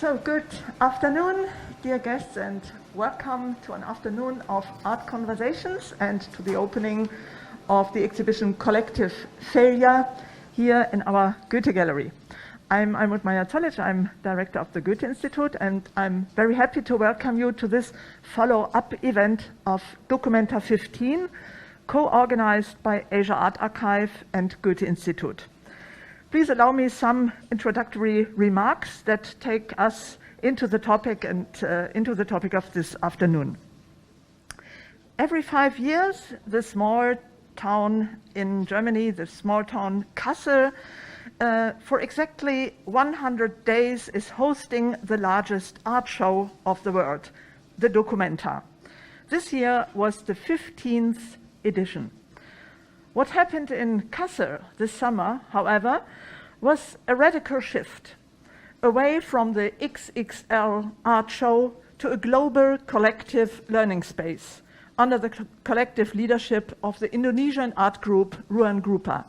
So, good afternoon, dear guests, and welcome to an afternoon of art conversations and to the opening of the exhibition Collective Failure here in our Goethe Gallery. I'm Maya Zollitsch, I'm director of the Goethe-Institut, and I'm very happy to welcome you to this follow-up event of Documenta 15, co-organized by Asia Art Archive and Goethe-Institut. Please allow me some introductory remarks that take us into the topic and into the topic of this afternoon. Every 5 years, the small town in Germany, the small town Kassel, for exactly 100 days is hosting the largest art show of the world, the Documenta. This year was the 15th edition. What happened in Kassel this summer, however, was a radical shift away from the XXL art show to a global collective learning space under the collective leadership of the Indonesian art group Ruang Grupa.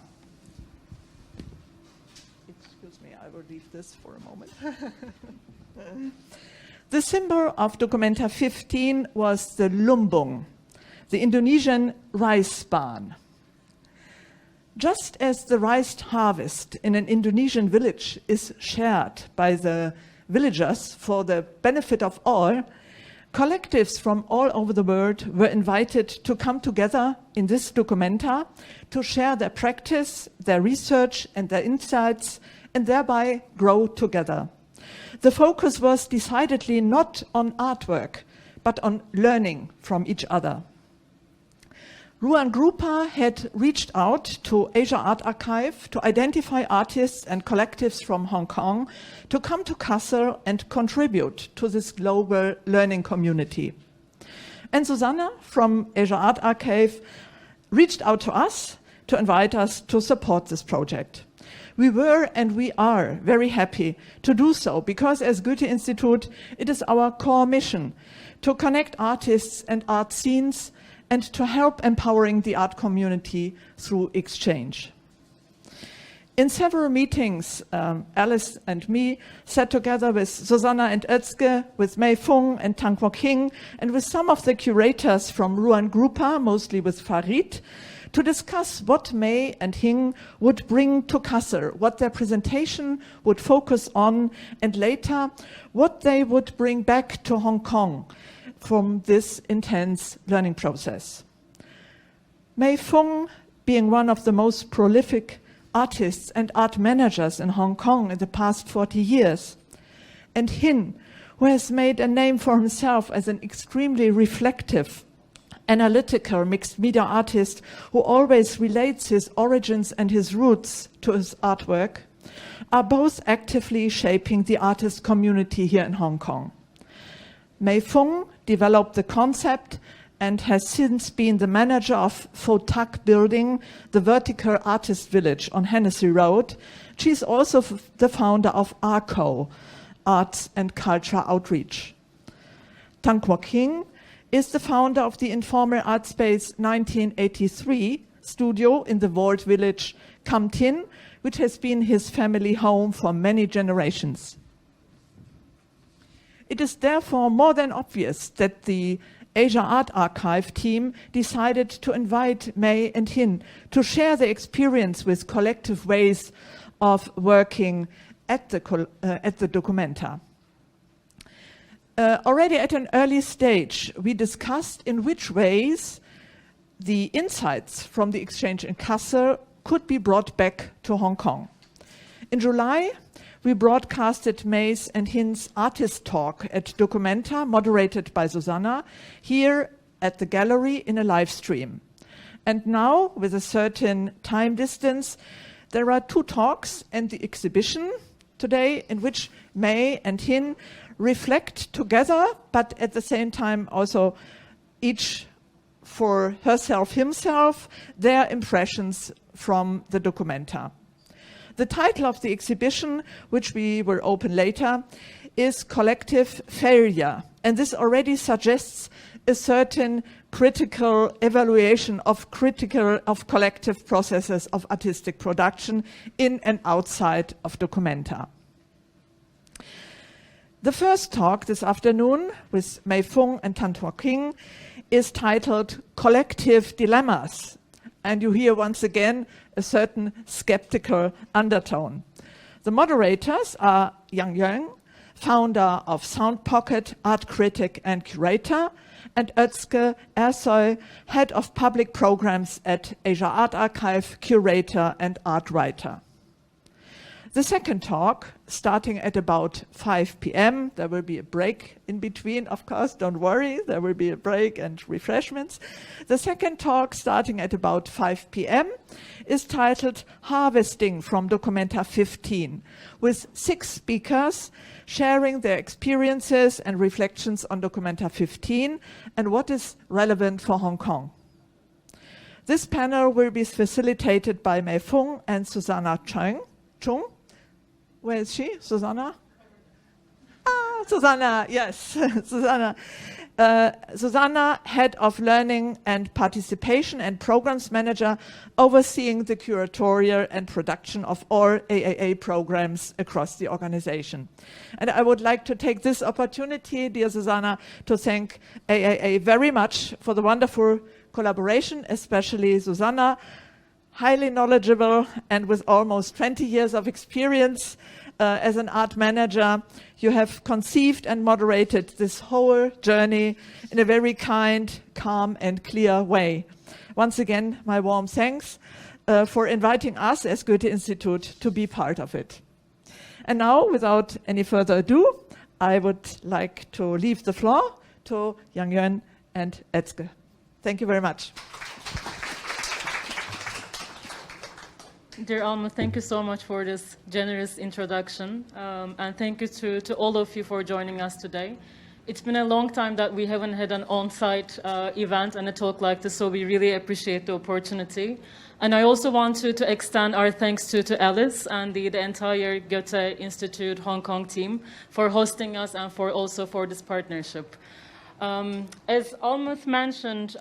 Excuse me, I will leave this for a moment. The symbol of Documenta 15 was the lumbung, the Indonesian rice barn. Just as the rice harvest in an Indonesian village is shared by the villagers for the benefit of all, collectives from all over the world were invited to come together in this Documenta to share their practice, their research and their insights, and thereby grow together. The focus was decidedly not on artwork, but on learning from each other. Ruang Grupa had reached out to Asia Art Archive to identify artists and collectives from Hong Kong to come to Kassel and contribute to this global learning community. And Susanna from Asia Art Archive reached out to us to invite us to support this project. We were and we are very happy to do so because as Goethe-Institut, it is our core mission to connect artists and art scenes and to help empowering the art community through exchange. In several meetings, Alice and me sat together with Susanna and Özge, with Fung and Tang Kwok Hin, and with some of the curators from Ruang Grupa, mostly with Farid, to discuss what May and Hin would bring to Kassel, what their presentation would focus on, and later, what they would bring back to Hong Kong from this intense learning process. Fung, being one of the most prolific artists and art managers in Hong Kong in the past 40 years, and Hin, who has made a name for himself as an extremely reflective, analytical mixed media artist who always relates his origins and his roots to his artwork, are both actively shaping the artist community here in Hong Kong. Fung developed the concept and has since been the manager of Foo Tak Building, the vertical artist village on Hennessy Road. She's also the founder of ARCO, Arts and Culture Outreach. Tang Kwok Hin is the founder of the informal art space 1983 studio in the walled village Kam Tin, which has been his family home for many generations. It is therefore more than obvious that the Asia Art Archive team decided to invite May and Hin to share their experience with collective ways of working at the Documenta. Already at an early stage, we discussed in which ways the insights from the exchange in Kassel could be brought back to Hong Kong. In July, we broadcasted May's and Hin's artist talk at Documenta, moderated by Susanna, here at the gallery in a live stream. And now, with a certain time distance, there are 2 talks and the exhibition today in which May and Hin reflect together, but at the same time also each for herself, himself, their impressions from the Documenta. The title of the exhibition, which we will open later, is Collective Failure, and this already suggests a certain critical evaluation of collective processes of artistic production in and outside of Documenta. The first talk this afternoon with Fung and Tang Kwok Hin is titled Collective Dilemmas. And you hear once again a certain skeptical undertone. The moderators are Yeung, founder of Sound Pocket, art critic and curator, and Özge, Ersoy, head of public programs at Asia Art Archive, curator and art writer. The second talk, starting at about 5 p.m., there will be a break in between, of course, don't worry, there will be a break and refreshments. The second talk, starting at about 5 p.m., is titled Harvesting from Documenta 15, with 6 speakers sharing their experiences and reflections on Documenta 15 and what is relevant for Hong Kong. This panel will be facilitated by Fung and Susanna Chung. Where is she? Susanna? Ah, Susanna, yes, Susanna. Susanna, Head of Learning and Participation and Programs Manager, overseeing the curatorial and production of all AAA programs across the organization. And I would like to take this opportunity, dear Susanna, to thank AAA very much for the wonderful collaboration, especially Susanna, highly knowledgeable and with almost 20 years of experience as an art manager. You have conceived and moderated this whole journey in a very kind, calm and clear way. Once again, my warm thanks for inviting us as Goethe-Institut to be part of it. And now, without any further ado, I would like to leave the floor to Yeung and Özge. Thank you very much. Dear Alma, thank you so much for this generous introduction, and thank you to all of you for joining us today. It's been a long time that we haven't had an on-site event and a talk like this, so we really appreciate the opportunity. And I also want to extend our thanks to Alice and the entire Goethe-Institut Hongkong team for hosting us and also for this partnership. As Alma mentioned,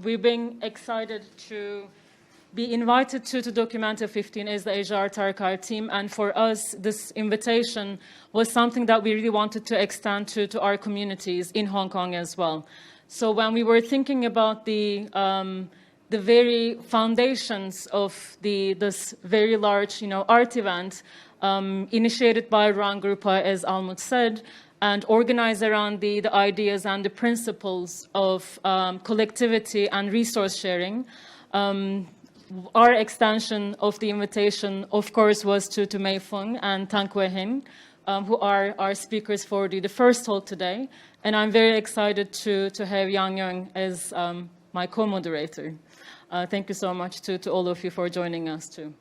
we've been excited to be invited to Documenta 15 as the Asia Art Archive team, and for us this invitation was something that we really wanted to extend to our communities in Hong Kong as well. So when we were thinking about the very foundations of this very large art event initiated by Rang Grupa, as Almut said, and organized around the ideas and the principles of collectivity and resource sharing, our extension of the invitation, of course, was to Fung and Tang Kwok Hin, who are our speakers for the first talk today. And I'm very excited to have Yeung as my co-moderator. Thank you so much to all of you for joining us too.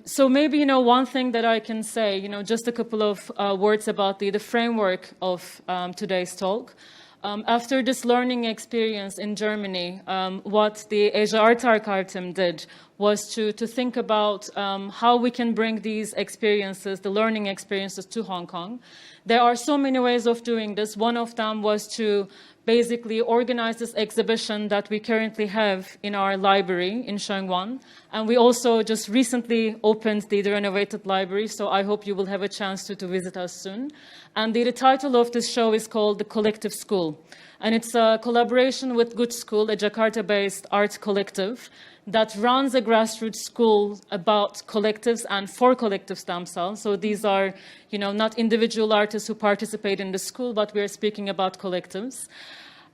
So maybe, one thing that I can say, just a couple of words about the framework of today's talk. After this learning experience in Germany, what the Asia Art Archive team did was to think about how we can bring these experiences, the learning experiences, to Hong Kong. There are so many ways of doing this. One of them was to basically organize this exhibition that we currently have in our library in Sheung Wan. And we also just recently opened the renovated library, so I hope you will have a chance to visit us soon. And the title of this show is called The Collective School. And it's a collaboration with Good School, a Jakarta-based art collective that runs a grassroots school about collectives and for collectives themselves. So these are, not individual artists who participate in the school, but we're speaking about collectives.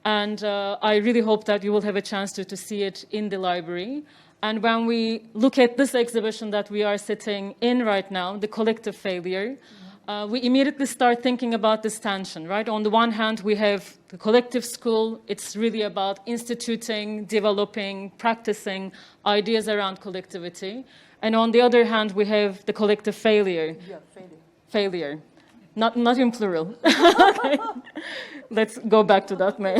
And I really hope that you will have a chance to see it in the library. And when we look at this exhibition that we are sitting in right now, the collective failure, we immediately start thinking about this tension, right? On the one hand, we have the collective school. It's really about instituting, developing, practicing ideas around collectivity. And on the other hand, we have the collective failure. Yeah, failure. Not in plural. Okay. Let's go back to that, May.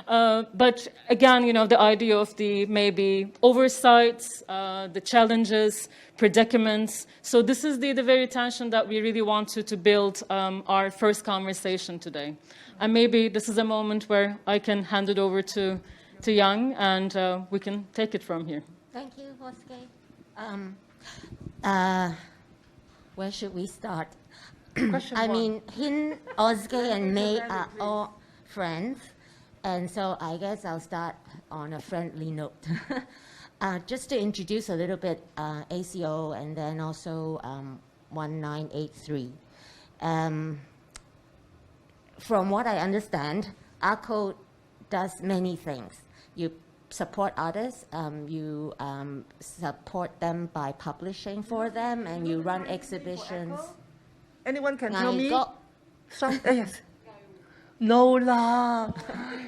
But again, the idea of the maybe oversights, the challenges, predicaments. So this is the very tension that we really want to build our first conversation today. And maybe this is a moment where I can hand it over to Yeung, and we can take it from here. Thank you, Özge. Where should we start? I mean, Hin, Özge, and May are all friends, and so I guess I'll start on a friendly note. Just to introduce a little bit ACO and then also 1983. From what I understand, ACO does many things. You support artists, you support them by publishing for them, and you run exhibitions. Anyone can tell me? Some, yes. No lah.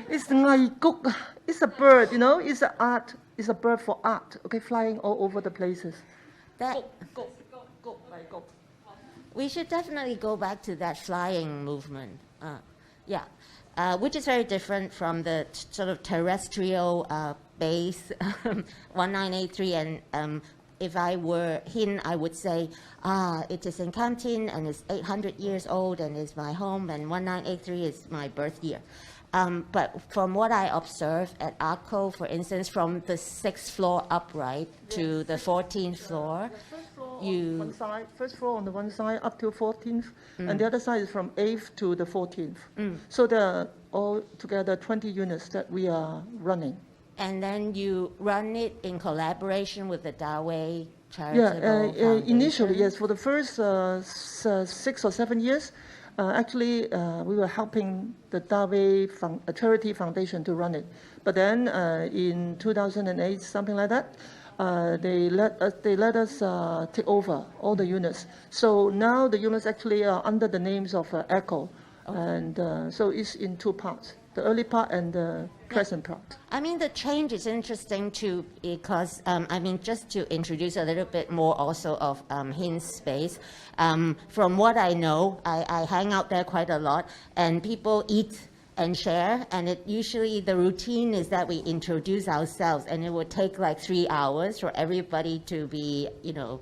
It's ngai kuk. It's a bird, you know. It's an art. It's a bird for art. Okay, flying all over the places. That, we should definitely go back to that flying movement. Yeah, which is very different from the sort of terrestrial base 1983. And if I were Hin, I would say, it is in Canton and it's 800 years old and it's my home, and 1983 is my birth year. But from what I observed at ACO, for instance, from the 6th floor upright to the 14th floor, first floor on the one side up to 14th, and the other side is from 8th to the 14th. So there are all together 20 units that we are running. And then you run it in collaboration with the Dawei Charitable Foundation? Initially, yes. For the first 6 or 7 years, actually, we were helping the Dawei Charity Foundation to run it. But then in 2008, something like that, they let us take over all the units. So now the units actually are under the names of ECHO. Okay. And so it's in two parts, the early part and the present part. I mean, the change is interesting too, because, I mean, just to introduce a little bit more also of Hin's space, from what I know, I hang out there quite a lot, and people eat and share, and it usually the routine is that we introduce ourselves, and it would take like 3 hours for everybody to be, you know,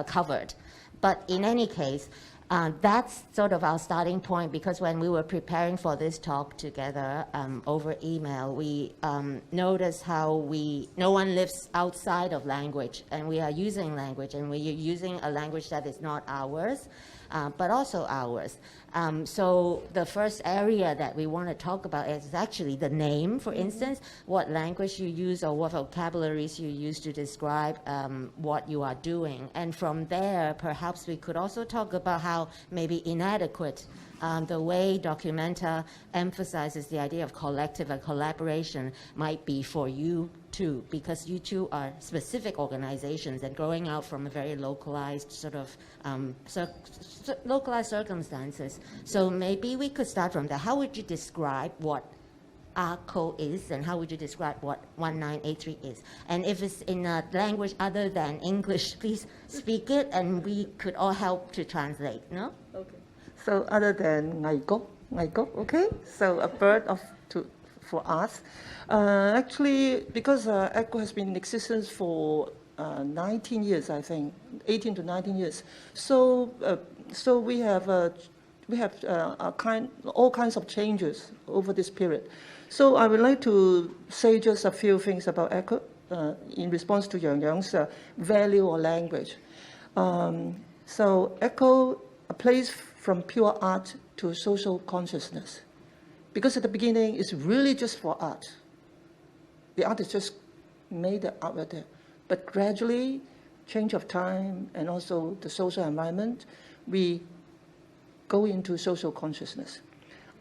covered. But in any case, that's sort of our starting point, because when we were preparing for this talk together over email, we noticed how no one lives outside of language, and we are using language, and we are using a language that is not ours, but also ours. So the first area that we want to talk about is actually the name, for instance, what language you use or what vocabularies you use to describe what you are doing. And from there, perhaps we could also talk about how maybe inadequate the way documenta emphasizes the idea of collective and collaboration might be for you too, because you two are specific organizations and growing out from a very localized sort of localized circumstances. So maybe we could start from there. How would you describe what ACO is, and how would you describe what 1983 is? And if it's in a language other than English, please speak it, and we could all help to translate, no? Okay. So other than ngai kok, okay? So a bird for us. Actually, because ECHO has been in existence for 19 years, I think, 18 to 19 years. So we have all kinds of changes over this period. So I would like to say just a few things about ECHO in response to Yeung's value or language. So ECHO, a place from pure art to social consciousness. Because at the beginning, it's really just for art. The artist just made the artwork there. But gradually, change of time and also the social environment, we go into social consciousness.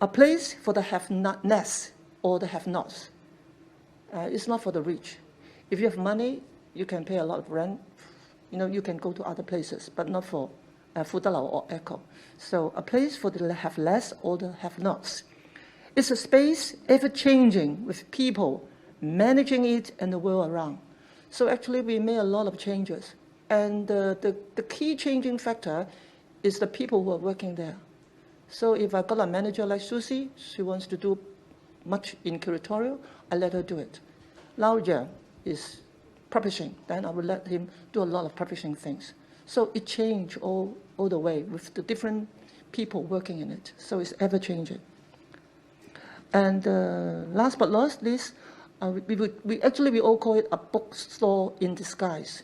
A place for the have-nots or the have-nots. It's not for the rich. If you have money, you can pay a lot of rent. You know, you can go to other places, but not for Fudalau or ECHO. So a place for the have less or the have-nots. It's a space ever-changing with people managing it and the world around. So actually, we made a lot of changes. And the key changing factor is the people who are working there. So if I got a manager like Susie, she wants to do much in curatorial, I let her do it. Lao Yeung is publishing, then I will let him do a lot of publishing things. So it changed all the way with the different people working in it. So it's ever-changing. And last but not least, we all call it a bookstore in disguise.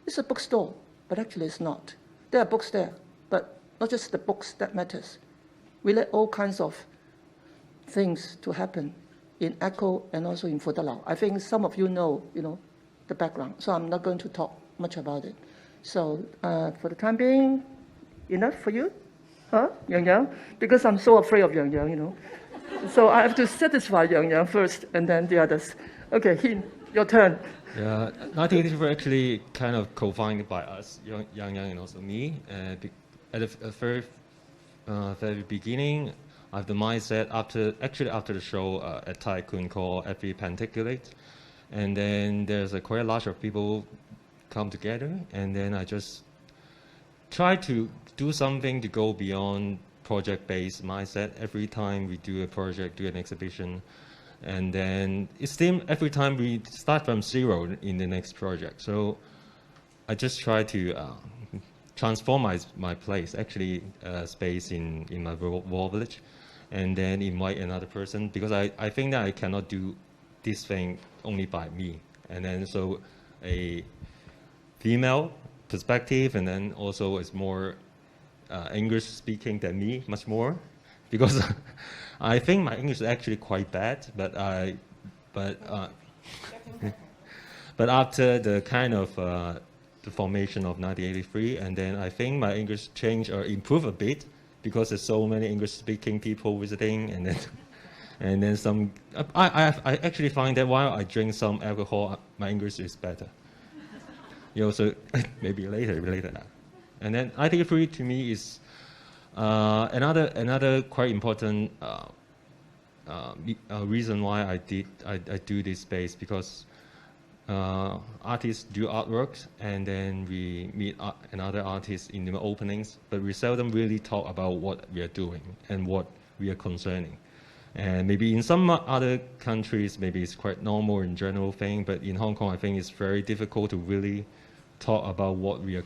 It's a bookstore, but actually it's not. There are books there, but not just the books that matters. We let all kinds of things to happen in Echo and also in Foo Tak. I think some of you know, the background, so I'm not going to talk much about it. So for the time being, enough for you? Huh, Yeung? Because I'm so afraid of Yeung, So I have to satisfy Yeung first and then the others. Okay, Hin, your turn. Yeah, 1983 actually kind of co-founded by us, Yeung and also me. At the very beginning, I have the mindset after the show at Tycoon called Every Panticulate. And then there's quite a lot of people come together, and then I just try to do something to go beyond project-based mindset. Every time we do a project, do an exhibition, and then it seems every time we start from zero in the next project. So I just try to transform my place, actually space in my wall village, and then invite another person, because I think that I cannot do this thing only by me. And then so a female perspective, and then also is more English speaking than me, much more, because I think my English is actually quite bad, but after the kind of the formation of 1983, and then I think my English changed or improved a bit, because there's so many English speaking people visiting, and then some. I actually find that while I drink some alcohol, my English is better. So maybe later. And then 1983 to me is another quite important reason why I do this space, because artists do artworks, and then we meet another artist in the openings, but we seldom really talk about what we are doing and what we are concerning. And maybe in some other countries, maybe it's quite normal in general thing, but in Hong Kong, I think it's very difficult to really talk about what we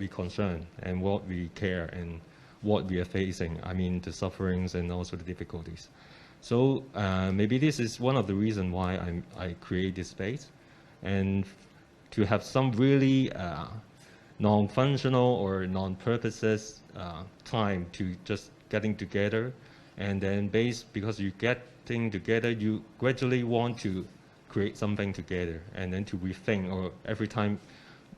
concern and what we care and what we are facing. I mean, the sufferings and also the difficulties. So maybe this is one of the reasons why I create this space, and to have some really non-functional or non-purposes time to just getting together, and then because you getting together, you gradually want to create something together, and then to rethink, or every time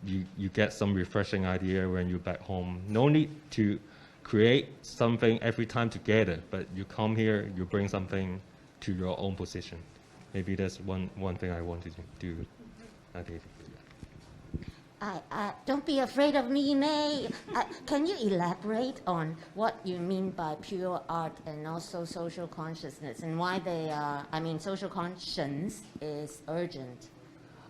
you get some refreshing idea when you're back home. No need to create something every time together, but you come here, you bring something to your own position. Maybe that's one thing I wanted to do. Don't be afraid of me, May. Can you elaborate on what you mean by pure art and also social consciousness, and why they are, social conscience is urgent?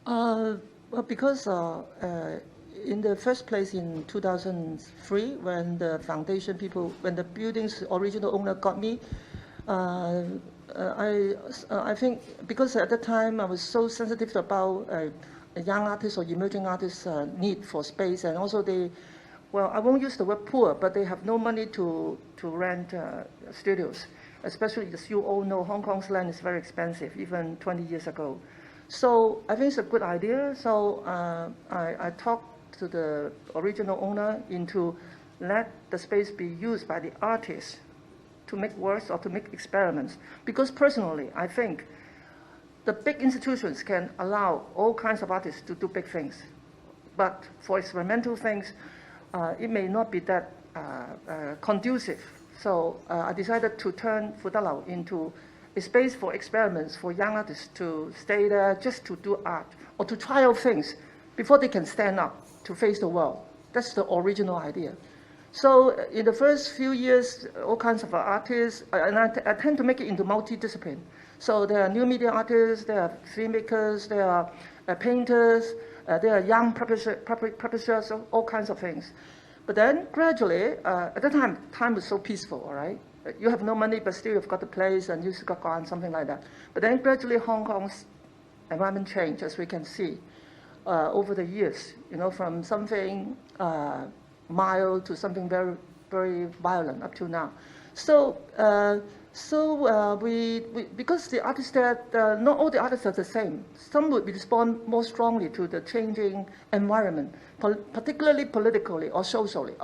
Well, because in the first place in 2003, when the foundation people, when the building's original owner got me, I think because at that time I was so sensitive about young artists or emerging artists' need for space, and also I won't use the word poor, but they have no money to rent studios, especially as you all know, Hong Kong's land is very expensive, even 20 years ago. So I think it's a good idea. So I talked to the original owner into let the space be used by the artists to make works or to make experiments. Because personally, I think the big institutions can allow all kinds of artists to do big things. But for experimental things, it may not be that conducive. So I decided to turn Foo Tak into a space for experiments for young artists to stay there just to do art or to try out things before they can stand up to face the world. That's the original idea. So in the first few years, all kinds of artists, and I tend to make it into multidiscipline. So there are new media artists, there are filmmakers, there are painters, there are young publishers, all kinds of things. But then gradually, at the time was so peaceful, all right? You have no money, but still you've got the place and you've got gone, something like that. But then gradually Hong Kong's environment changed, as we can see, over the years, from something mild to something very, very violent up to now. So, because the artists there, not all the artists are the same. Some would respond more strongly to the changing environment, particularly politically or socially.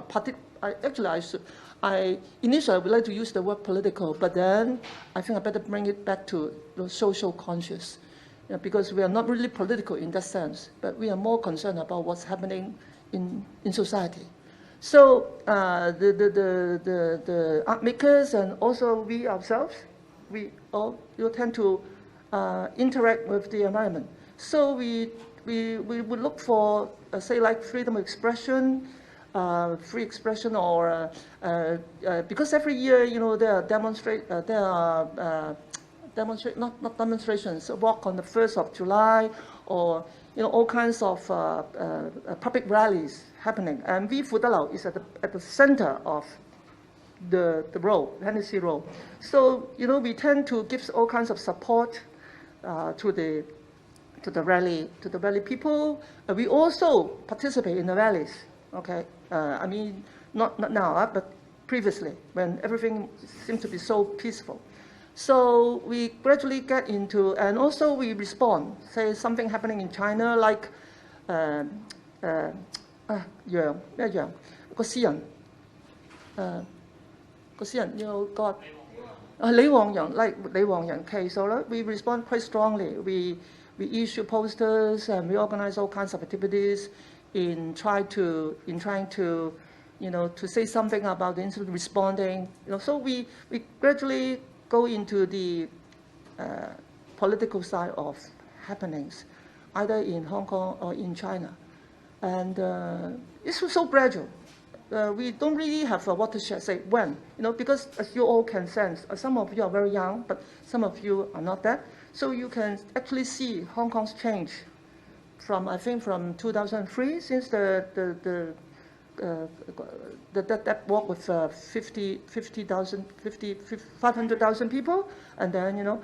initially I would like to use the word political, but then I think I better bring it back to social conscious, because we are not really political in that sense, but we are more concerned about what's happening in society. So the art makers and also we ourselves, we all tend to interact with the environment. So we would look for, say, like freedom of expression, free expression, or because every year, there are not demonstrations, walk on the 1st of July, or all kinds of public rallies happening. And Foo Tak Building is at the center of the road, Hennessy Road. So we tend to give all kinds of support to the rally people. We also participate in the rallies. Okay, I mean not now, but previously when everything seemed to be so peaceful. So we gradually get into, and also we respond. Say something happening in China, like Yeung, Goethe-Institut got Li Wangyang, like Li Wangyang case. So we respond quite strongly. We issue posters and we organize all kinds of activities in trying to to say something about the incident, responding. So we gradually go into the political side of happenings, either in Hong Kong or in China. And it's so gradual. We don't really have a watershed, say when, because as you all can sense, some of you are very young, but some of you are not that. So you can actually see Hong Kong's change from, I think, from 2003, since that walk with 500,000 people, and then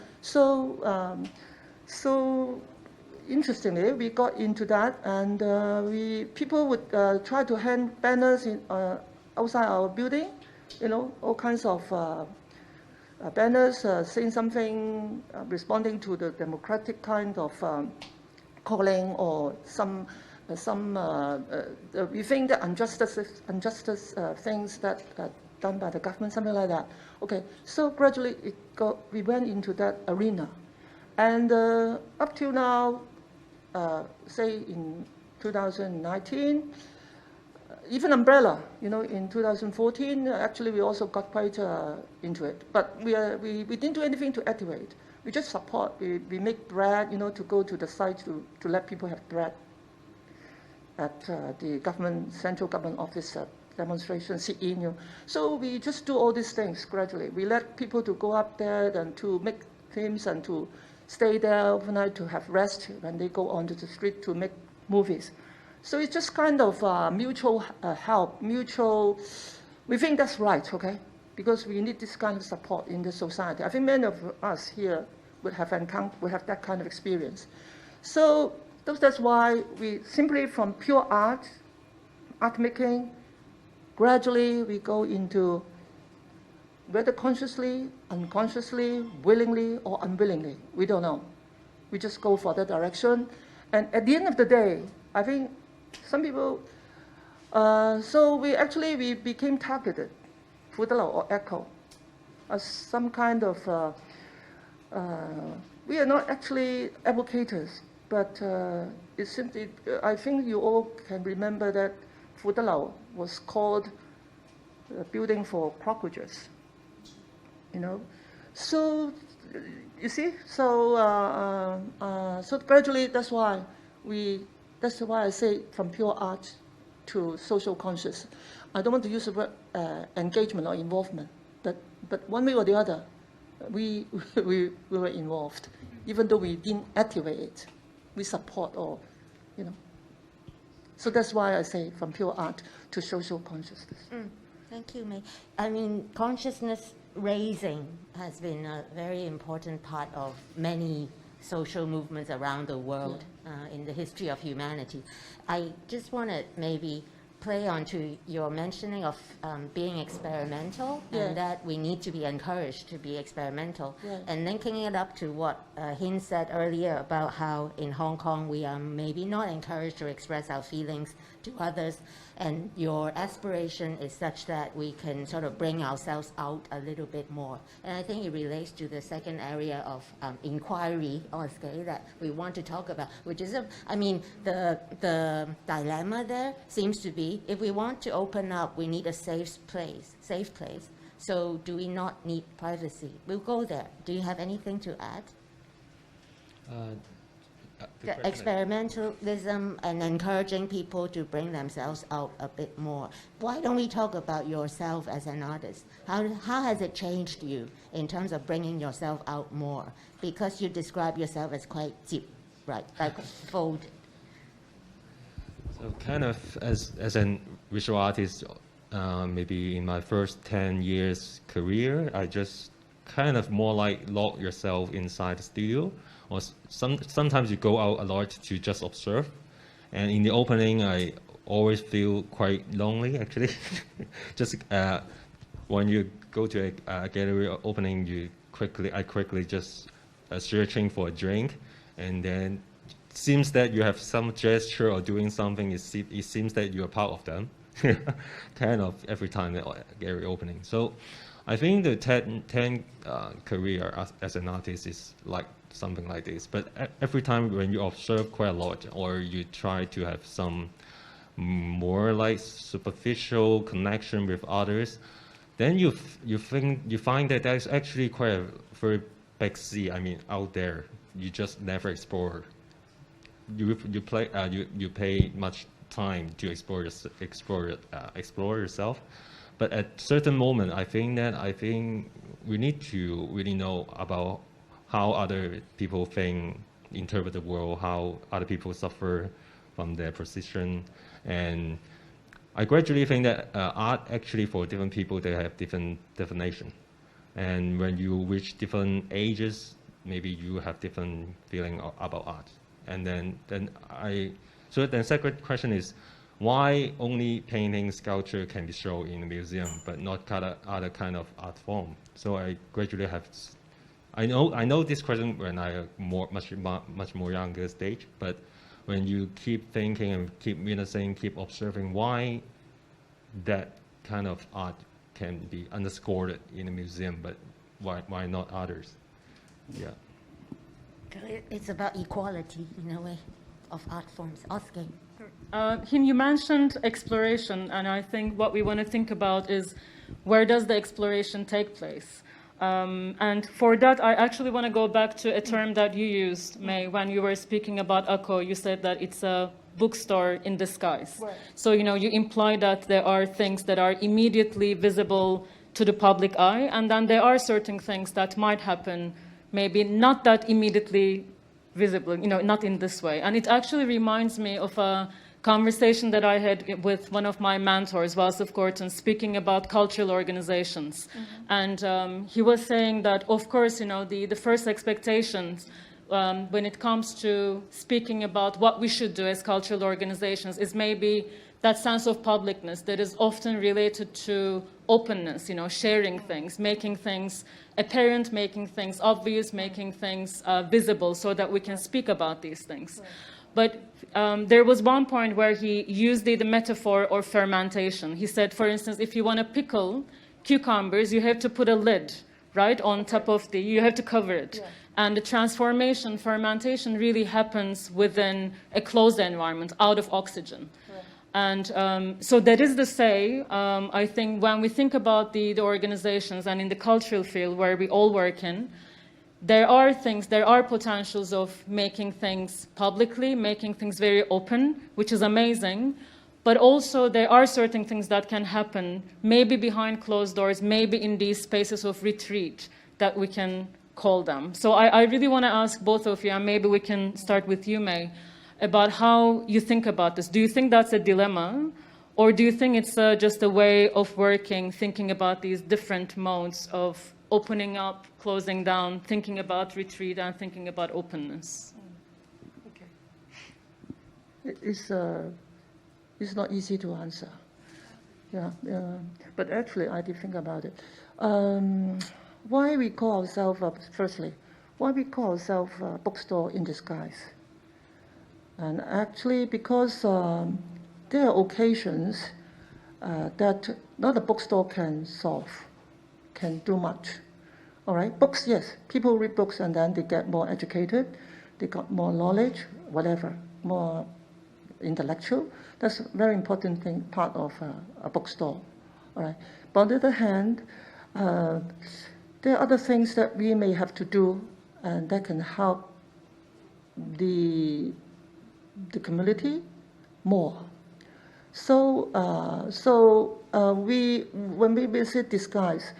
so interestingly, we got into that, and people would try to hang banners outside our building, all kinds of banners saying something, responding to the democratic kind of calling, or some we think that injustice things that are done by the government, something like that. Okay, so gradually we went into that arena, and up till now, say in 2019, even umbrella, in 2014, actually we also got quite into it. But we didn't do anything to activate. We just support. We make bread, to go to the site to let people have bread at the central government office demonstration, sit-in. So we just do all these things gradually. We let people to go up there and to make films and to stay there overnight to have rest when they go onto the street to make movies. So it's just kind of mutual help, mutual. We think that's right, okay? Because we need this kind of support in the society. I think many of us here would have that kind of experience. So that's why we simply, from pure art making, gradually we go into, whether consciously, unconsciously, willingly or unwillingly, we don't know. We just go for that direction. And at the end of the day, I think some people, so we became targeted, Foo Tak or Echo, as some kind of, we are not actually advocates, but it's simply, I think you all can remember that Foo Tak was called a building for cockroaches. So you see, so gradually that's why I say from pure art to social conscious. I don't want to use the word engagement or involvement, but one way or the other, we were involved, even though we didn't activate it. We support, or So that's why I say from pure art to social consciousness. Thank you, May. I mean, consciousness raising has been a very important part of many social movements around the world in the history of humanity. I just want to maybe play onto your mentioning of being experimental, Yeah. and that we need to be encouraged to be experimental. Yeah. And linking it up to what Hin said earlier about how in Hong Kong we are maybe not encouraged to express our feelings to others, and your aspiration is such that we can sort of bring ourselves out a little bit more. And I think it relates to the second area of inquiry, Özge, that we want to talk about, which is, I mean, the dilemma there seems to be, if we want to open up, we need a safe place. So do we not need privacy? We'll go there. Do you have anything to add? The experimentalism and encouraging people to bring themselves out a bit more. Why don't we talk about yourself as an artist? How has it changed you in terms of bringing yourself out more? Because you describe yourself as quite deep, right, like folded. So kind of as an visual artist, maybe in my first 10 years career, I just kind of more like lock yourself inside the studio, or sometimes you go out a lot to just observe. And in the opening, I always feel quite lonely, actually. Just when you go to a gallery opening, I quickly just searching for a drink, and then it seems that you have some gesture or doing something. It seems that you are part of them, kind of every time the gallery opening. So I think the 10 career as an artist is like something like this. But every time when you observe quite a lot, or you try to have some more like superficial connection with others, then you find that there's actually quite a very big sea. I mean, out there, you just never explore. You pay much time to explore yourself. But at certain moment, I think we need to really know about how other people interpret the world, how other people suffer from their position. And I gradually think that art actually for different people, they have different definition. And when you reach different ages, maybe you have different feeling about art. And then second question is, why only painting, sculpture can be shown in a museum, but not other kind of art form? So I gradually I know this question when I much more younger stage, but when you keep thinking and keep witnessing, keep observing, why that kind of art can be underscored in a museum, but why not others? Yeah. It's about equality in a way of art forms. Özge. Hin, you mentioned exploration, and I think what we want to think about is where does the exploration take place? And for that, I actually want to go back to a term that you used, May, when you were speaking about Ako. You said that it's a bookstore in disguise. Right. So, you imply that there are things that are immediately visible to the public eye, and then there are certain things that might happen, maybe not that immediately visible, not in this way. And it actually reminds me of a conversation that I had with one of my mentors, Vasif Gorton, speaking about cultural organizations. Mm-hmm. And he was saying that, of course, the first expectations when it comes to speaking about what we should do as cultural organizations is maybe that sense of publicness that is often related to openness, sharing things, making things apparent, making things obvious, making things visible so that we can speak about these things. Right. But there was one point where he used the metaphor of fermentation. He said, for instance, if you want to pickle cucumbers, you have to put a lid, right, on top of you have to cover it. Yeah. And the fermentation really happens within a closed environment, out of oxygen. Right. And so that is to say, I think when we think about the organizations and in the cultural field where we all work in, there are potentials of making things publicly, making things very open, which is amazing. But also there are certain things that can happen, maybe behind closed doors, maybe in these spaces of retreat that we can call them. So I really want to ask both of you, and maybe we can start with you, May, about how you think about this. Do you think that's a dilemma? Or do you think it's just a way of working, thinking about these different modes of opening up, closing down, thinking about retreat, and thinking about openness? Okay. It's not easy to answer. Yeah, but actually, I did think about it. Why we call ourselves, firstly, why we call ourselves a bookstore in disguise? And actually, because there are occasions that not a bookstore can solve, can do much. All right, books, yes, people read books and then they get more educated, they got more knowledge, whatever, more intellectual. That's a very important thing, part of a bookstore. All right. But on the other hand, there are other things that we may have to do, and that can help the community more. So, when we visit disguise,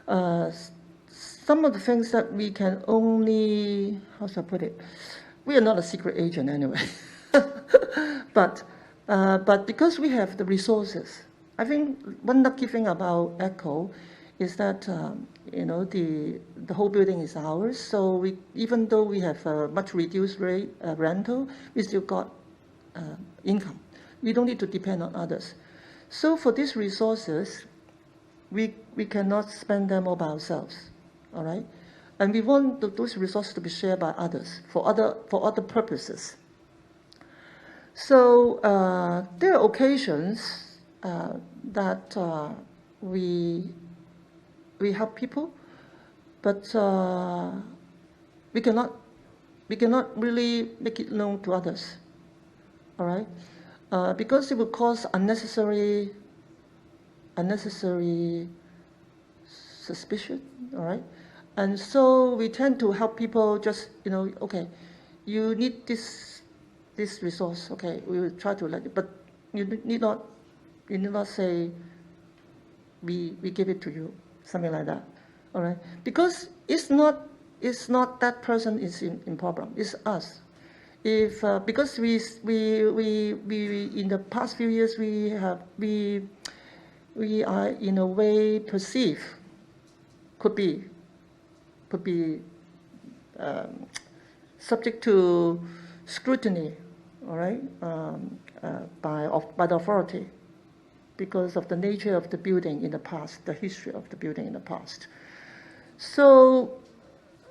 some of the things that we can only, how should I put it? We are not a secret agent anyway. But because we have the resources, I think one lucky thing about ECHO is that the whole building is ours. So even though we have a much reduced rate rental, we still got income. We don't need to depend on others. So for these resources, we cannot spend them all by ourselves. All right, and we want those resources to be shared by others for other purposes. So there are occasions that we help people, but we cannot really make it known to others. All right, because it would cause unnecessary suspicion. All right, and so we tend to help people. Just okay, you need this resource. Okay, we will try to let you, but you need not say we give it to you, something like that. All right, because it's not that person is in problem. It's us. If because we in the past few years we are in a way perceived could be subject to scrutiny, all right, by the authority, because of the nature of the building in the past, the history of the building in the past. So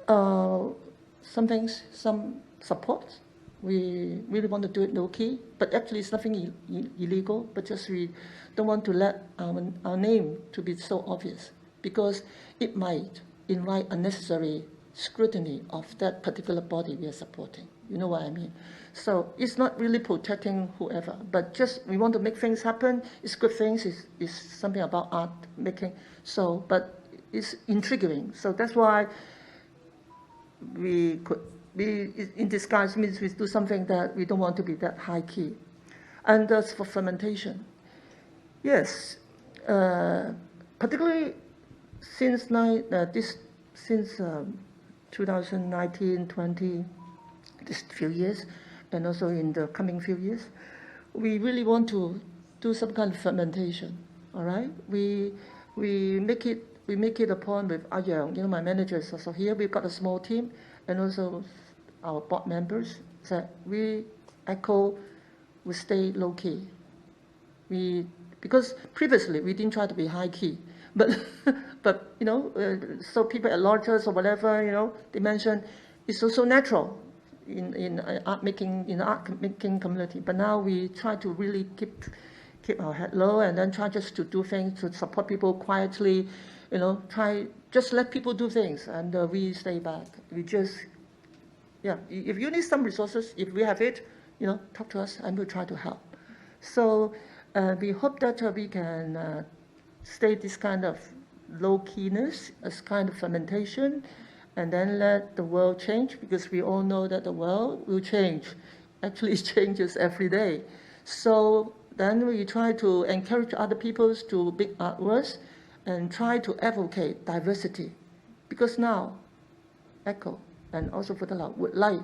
some things, some support, we really want to do it low-key, but actually it's nothing illegal, but just we don't want to let our name to be so obvious, because it might invite unnecessary scrutiny of that particular body we are supporting. You know what I mean? So it's not really protecting whoever, but just we want to make things happen. It's good things. It's something about art making. So, but it's intriguing. So that's why we could be in disguise, means we do something that we don't want to be that high key. And as for fermentation, yes, particularly since 2019-20, this few years, and also in the coming few years, we really want to do some kind of fermentation. All right, we make it a point with Yeung. My manager is also here. We've got a small team, and also our board members. That we ECHO will stay low key. Because previously we didn't try to be high key, but so people at Moderators or whatever, they mention it's also natural in art making community. But now we try to really keep our head low, and then try just to do things to support people quietly. Try just let people do things, and we stay back. We just if you need some resources, if we have it, talk to us, and we'll try to help. So we hope that we can stay this kind of low keyness as kind of fermentation, and then let the world change, because we all know that the world will change. Actually, it changes every day. So then we try to encourage other people to make artworks and try to advocate diversity, because now ECHO and also Foo Tak would like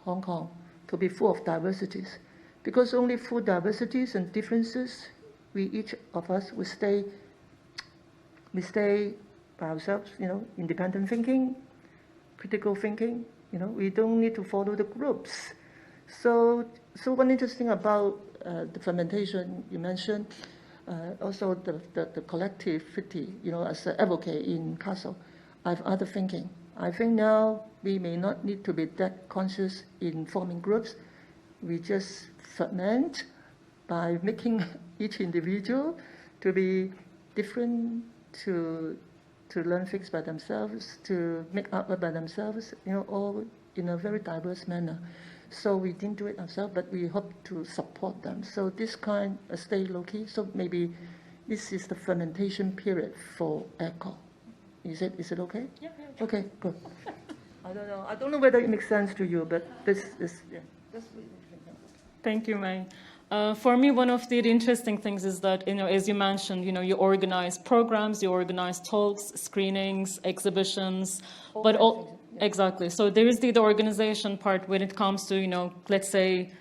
Hong Kong to be full of diversities, because only through diversities and differences, each of us will stay by ourselves, independent thinking, critical thinking, we don't need to follow the groups. So one interesting about the fermentation you mentioned, also the collectivity, as an advocate in Castle, I have other thinking. I think now we may not need to be that conscious in forming groups. We just ferment by making each individual to be different, to learn things by themselves, to make artwork by themselves, all in a very diverse manner. So we didn't do it ourselves, but we hope to support them. So this kind stay low-key. So maybe this is the fermentation period for ECHO. Is it okay? Yeah. Okay, good. I don't know whether it makes sense to you, but this is, yeah. Thank you, May. For me, one of the interesting things is that, as you mentioned, you organize programs, you organize talks, screenings, exhibitions, but all, exactly. So there is the organization part when it comes to, let's say,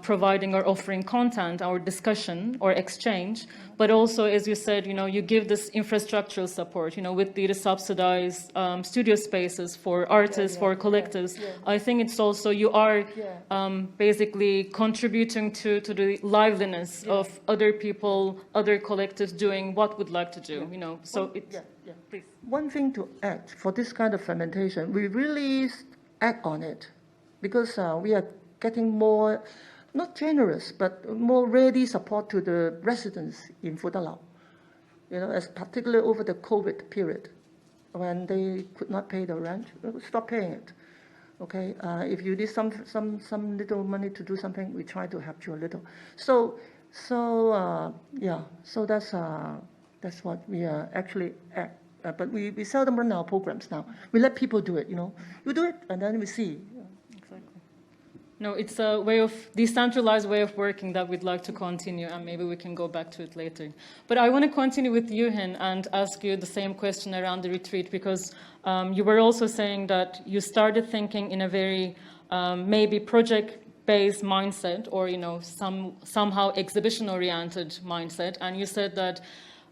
providing or offering content or discussion or exchange, but also, as you said, you give this infrastructural support, with the subsidized studio spaces for artists, for collectives. I think it's also, you are basically contributing to the liveliness of other people, other collectives doing what would like to do, so it's, please. One thing to add for this kind of fermentation, we really act on it because we are getting more, not generous, but more ready support to the residents in Fudalau. As particularly over the COVID period, when they could not pay the rent, stop paying it. Okay, if you need some little money to do something, we try to help you a little. So that's what we are actually at. But we seldom run our programs now. We let people do it. You do it, and then we see. No, it's a decentralized way of working that we'd like to continue, and maybe we can go back to it later. But I want to continue with you, Hin, and ask you the same question around the retreat, because you were also saying that you started thinking in a very maybe project-based mindset, or somehow exhibition-oriented mindset, and you said that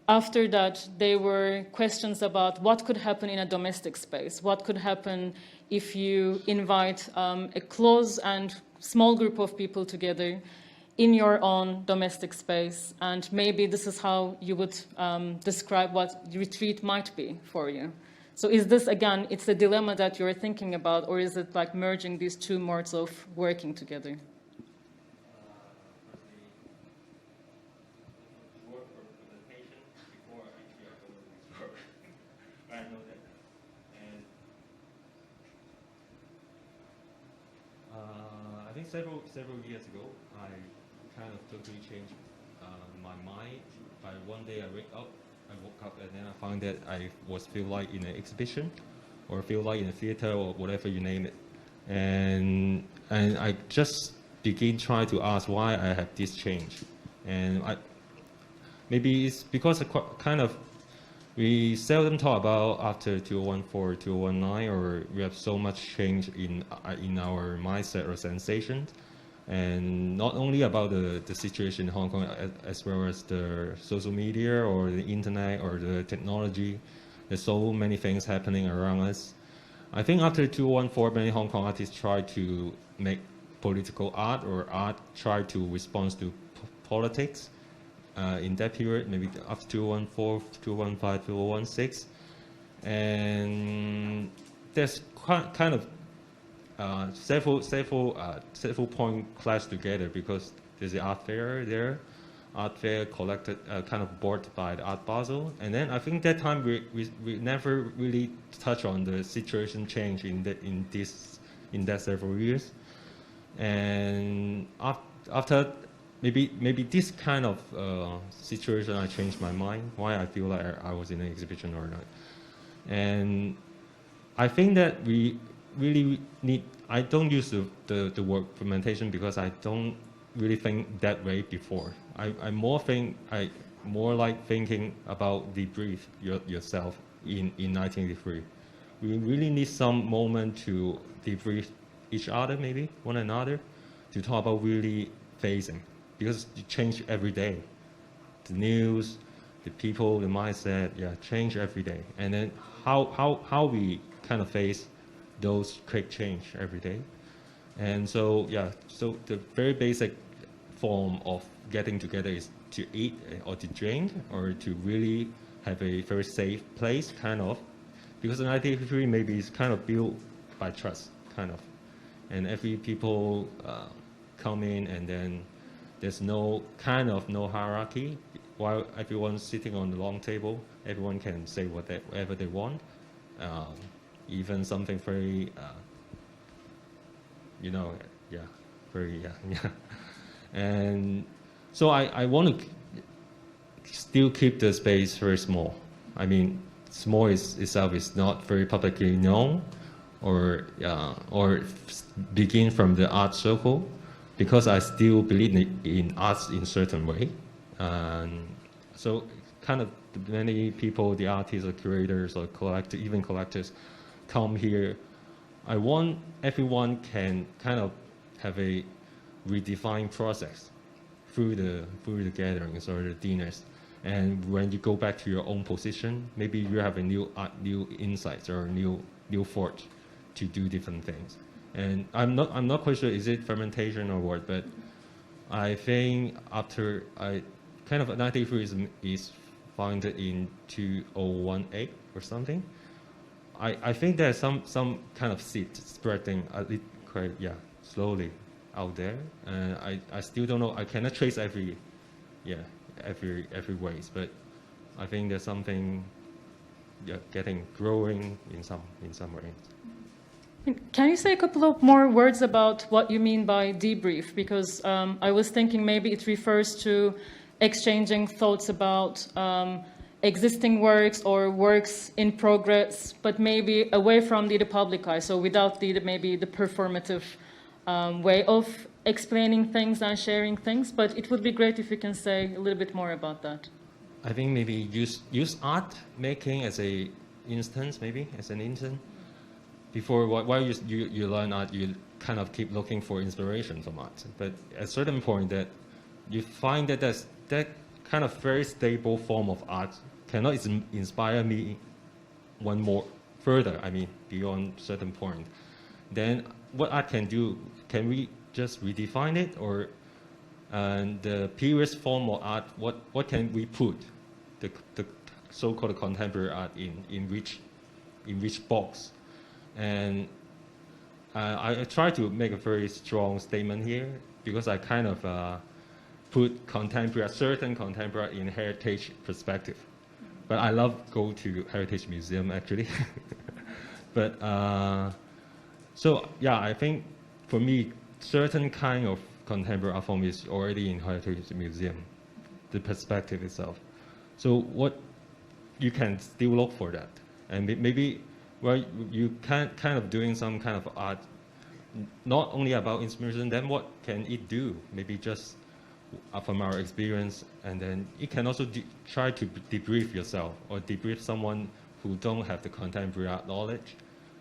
after that, there were questions about what could happen in a domestic space, what could happen if you invite a close and small group of people together in your own domestic space, and maybe this is how you would describe what retreat might be for you. So is this, again, it's a dilemma that you're thinking about, or is it like merging these two modes of working together? I think several years ago, I kind of totally changed my mind. One day I woke up and then I found that I feel like in an exhibition, or feel like in a theater, or whatever you name it, and I just begin trying to ask why I have this change, and maybe it's because we seldom talk about after 2014, 2019, or we have so much change in our mindset or sensations, and not only about the situation in Hong Kong, as well as the social media or the internet or the technology. There's so many things happening around us. I think after 2014, many Hong Kong artists tried to make political art, or art tried to respond to politics. In that period, maybe up to 2014, 2015, 2016, and there's kind of several points clash together, because there's the art fair there, art fair collected, kind of bought by the Art Basel, and then I think that time we never really touch on the situation change in that several years, and after. Maybe this kind of situation, I changed my mind, why I feel like I was in an exhibition or not. And I think that we really need, I don't use the word fermentation because I don't really think that way before. I more like thinking about debrief yourself in 1983. We really need some moment to debrief each other, maybe one another, to talk about really facing. Because you change every day. The news, the people, the mindset, change every day. And then how we kind of face those quick change every day. And so, so the very basic form of getting together is to eat or to drink or to really have a very safe place, kind of. Because 1983 maybe is kind of built by trust, kind of. And every people come in, and then there's no hierarchy. While everyone's sitting on the long table, everyone can say whatever they want. Even something very, And so I want to still keep the space very small. I mean, small itself is not very publicly known, or begin from the art circle, because I still believe in arts in certain way. So kind of many people, the artists or curators or even collectors come here. I want everyone can kind of have a redefined process through the gatherings or the dinners. And when you go back to your own position, maybe you have a new insights or new thought to do different things. And I'm not quite sure is it fermentation or what, but I think after 1983 is founded in 2018 or something. I think there's some kind of seed spreading quite slowly out there, and I still don't know. I cannot trace every ways, but I think there's something growing in some ways. Can you say a couple of more words about what you mean by debrief? Because I was thinking maybe it refers to exchanging thoughts about existing works or works in progress, but maybe away from the public eye, so without maybe the performative way of explaining things and sharing things. But it would be great if you can say a little bit more about that. I think maybe use art making as an instance. Before, while you learn art, you kind of keep looking for inspiration from art. But at a certain point, that you find that that kind of very stable form of art cannot inspire me one more further. I mean, beyond certain point. Then what art can do? Can we just redefine it, or the previous form of art? What can we put the so-called contemporary art in which box? And I try to make a very strong statement here, because I kind of put a certain contemporary in heritage perspective. But I love go to heritage museum actually. But so yeah, I think for me, certain kind of contemporary art form is already in heritage museum, the perspective itself. So what you can still look for that, and maybe you can kind of doing some kind of art, not only about inspiration. Then what can it do? Maybe just from our experience, and then it can also try to debrief yourself or debrief someone who don't have the contemporary art knowledge.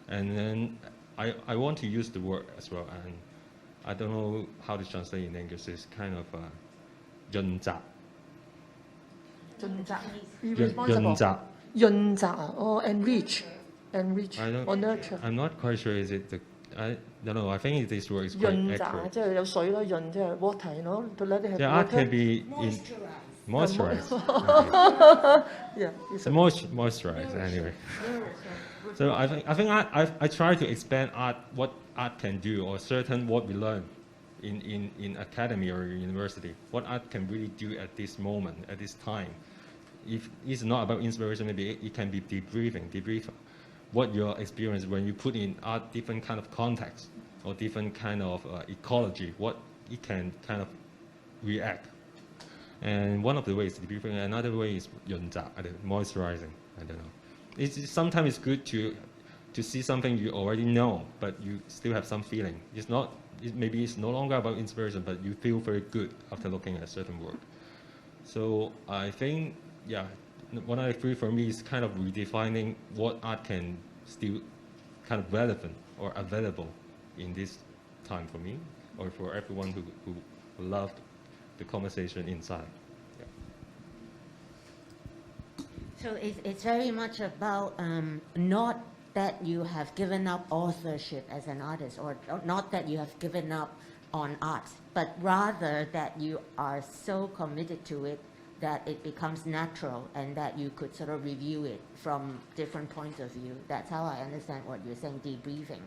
And then I want to use the word as well, and I don't know how to translate in English. It's kind of 潤澤. 潤澤. Be 潤 responsible. 澤. 潤澤 or enrich or nurture. I'm not quite sure. Is it I don't know. I think this word is quite 潤澤 accurate. 即係有水啦，潤即係 water， you know, to let it have The art water. can be moisturized. Yeah, it's a Moisturized anyway. So I think I try to expand art, what art can do, or certain what we learn in academy or university, what art can really do at this moment, at this time. If it's not about inspiration, maybe it can be debrief what your experience when you put in art different kind of context or different kind of ecology, what it can kind of react. And one of the ways is debriefing, another way is 潤澤, moisturizing. I don't know. Sometimes it's good to see something you already know, but you still have some feeling. Maybe it's no longer about inspiration, but you feel very good after looking at a certain work. So I think, yeah, 193 for me is kind of redefining what art can still kind of relevant or available in this time for me, or for everyone who loved the conversation inside. So it's very much about not that you have given up authorship as an artist, or not that you have given up on art, but rather that you are so committed to it that it becomes natural and that you could sort of review it from different points of view. That's how I understand what you're saying, debriefing.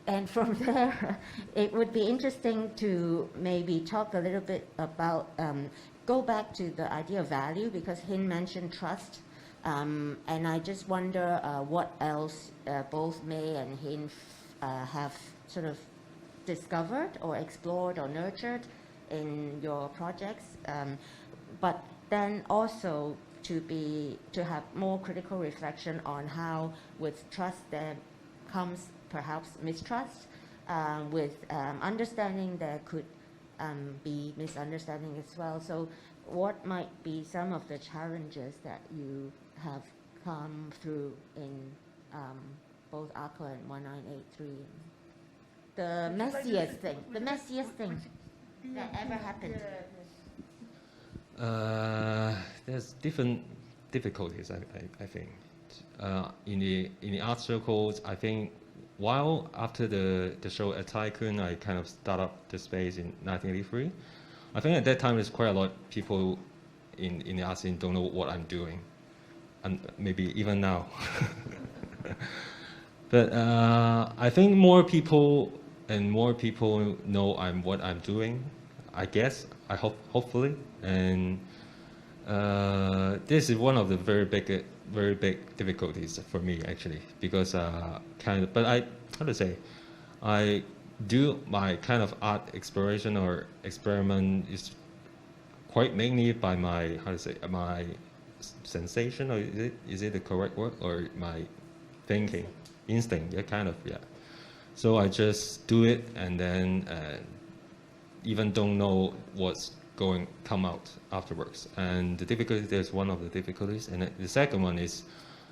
And from there, it would be interesting to maybe talk a little bit about, go back to the idea of value, because Hin mentioned trust. And I just wonder what else both May and Hin have sort of discovered or explored or nurtured in your projects, but then also to have more critical reflection on how with trust there comes perhaps mistrust, with understanding there could be misunderstanding as well. So what might be some of the challenges that you have come through in both ARCA and 1983? The messiest thing that ever happened. There's different difficulties, I think. In the art circles, I think while after the show at Tycoon, I kind of started up the space in 1983. I think at that time there's quite a lot of people in the art scene don't know what I'm doing, and maybe even now. But I think more people know what I'm doing, I guess. I hopefully, and this is one of the very big difficulties for me actually, because I do my kind of art exploration or experiment is quite mainly by my my sensation, or is it the correct word, or my thinking, instinct, yeah. So I just do it, and then even don't know what's come out afterwards. And the difficulty, there's one of the difficulties. And the second one is,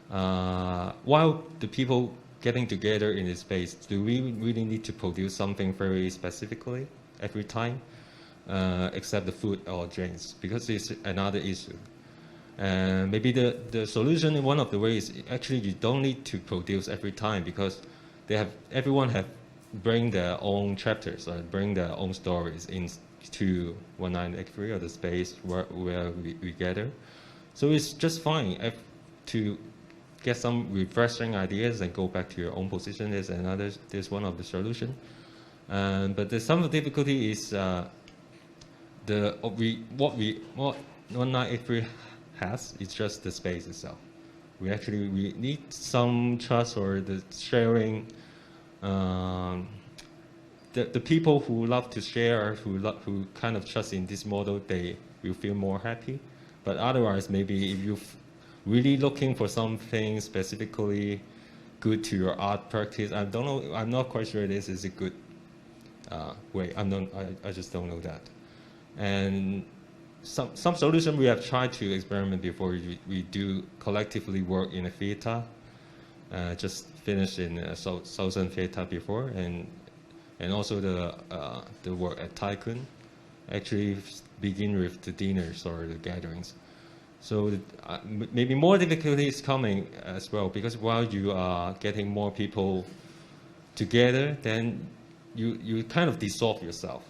while the people getting together in this space, do we really need to produce something very specifically every time, except the food or drinks? Because it's another issue. And maybe the solution in one of the ways, actually you don't need to produce every time, because everyone have bring their own chapters or bring their own stories into 1983 or the space where we gather. So it's just fine to get some refreshing ideas and go back to your own position. There's one of the solution. But some of the difficulty is what 1983 has is just the space itself. We need some trust, or the sharing. The people who love to share, who kind of trust in this model, they will feel more happy. But otherwise, maybe if you're really looking for something specifically good to your art practice, I don't know. I'm not quite sure this is a good way. I just don't know that. And some solution we have tried to experiment before. We do collectively work in a theater. Just finished in Southern Theater before, and also the work at Tycoon actually begin with the dinners or the gatherings. So maybe more difficulties coming as well, because while you are getting more people together, then you kind of dissolve yourself.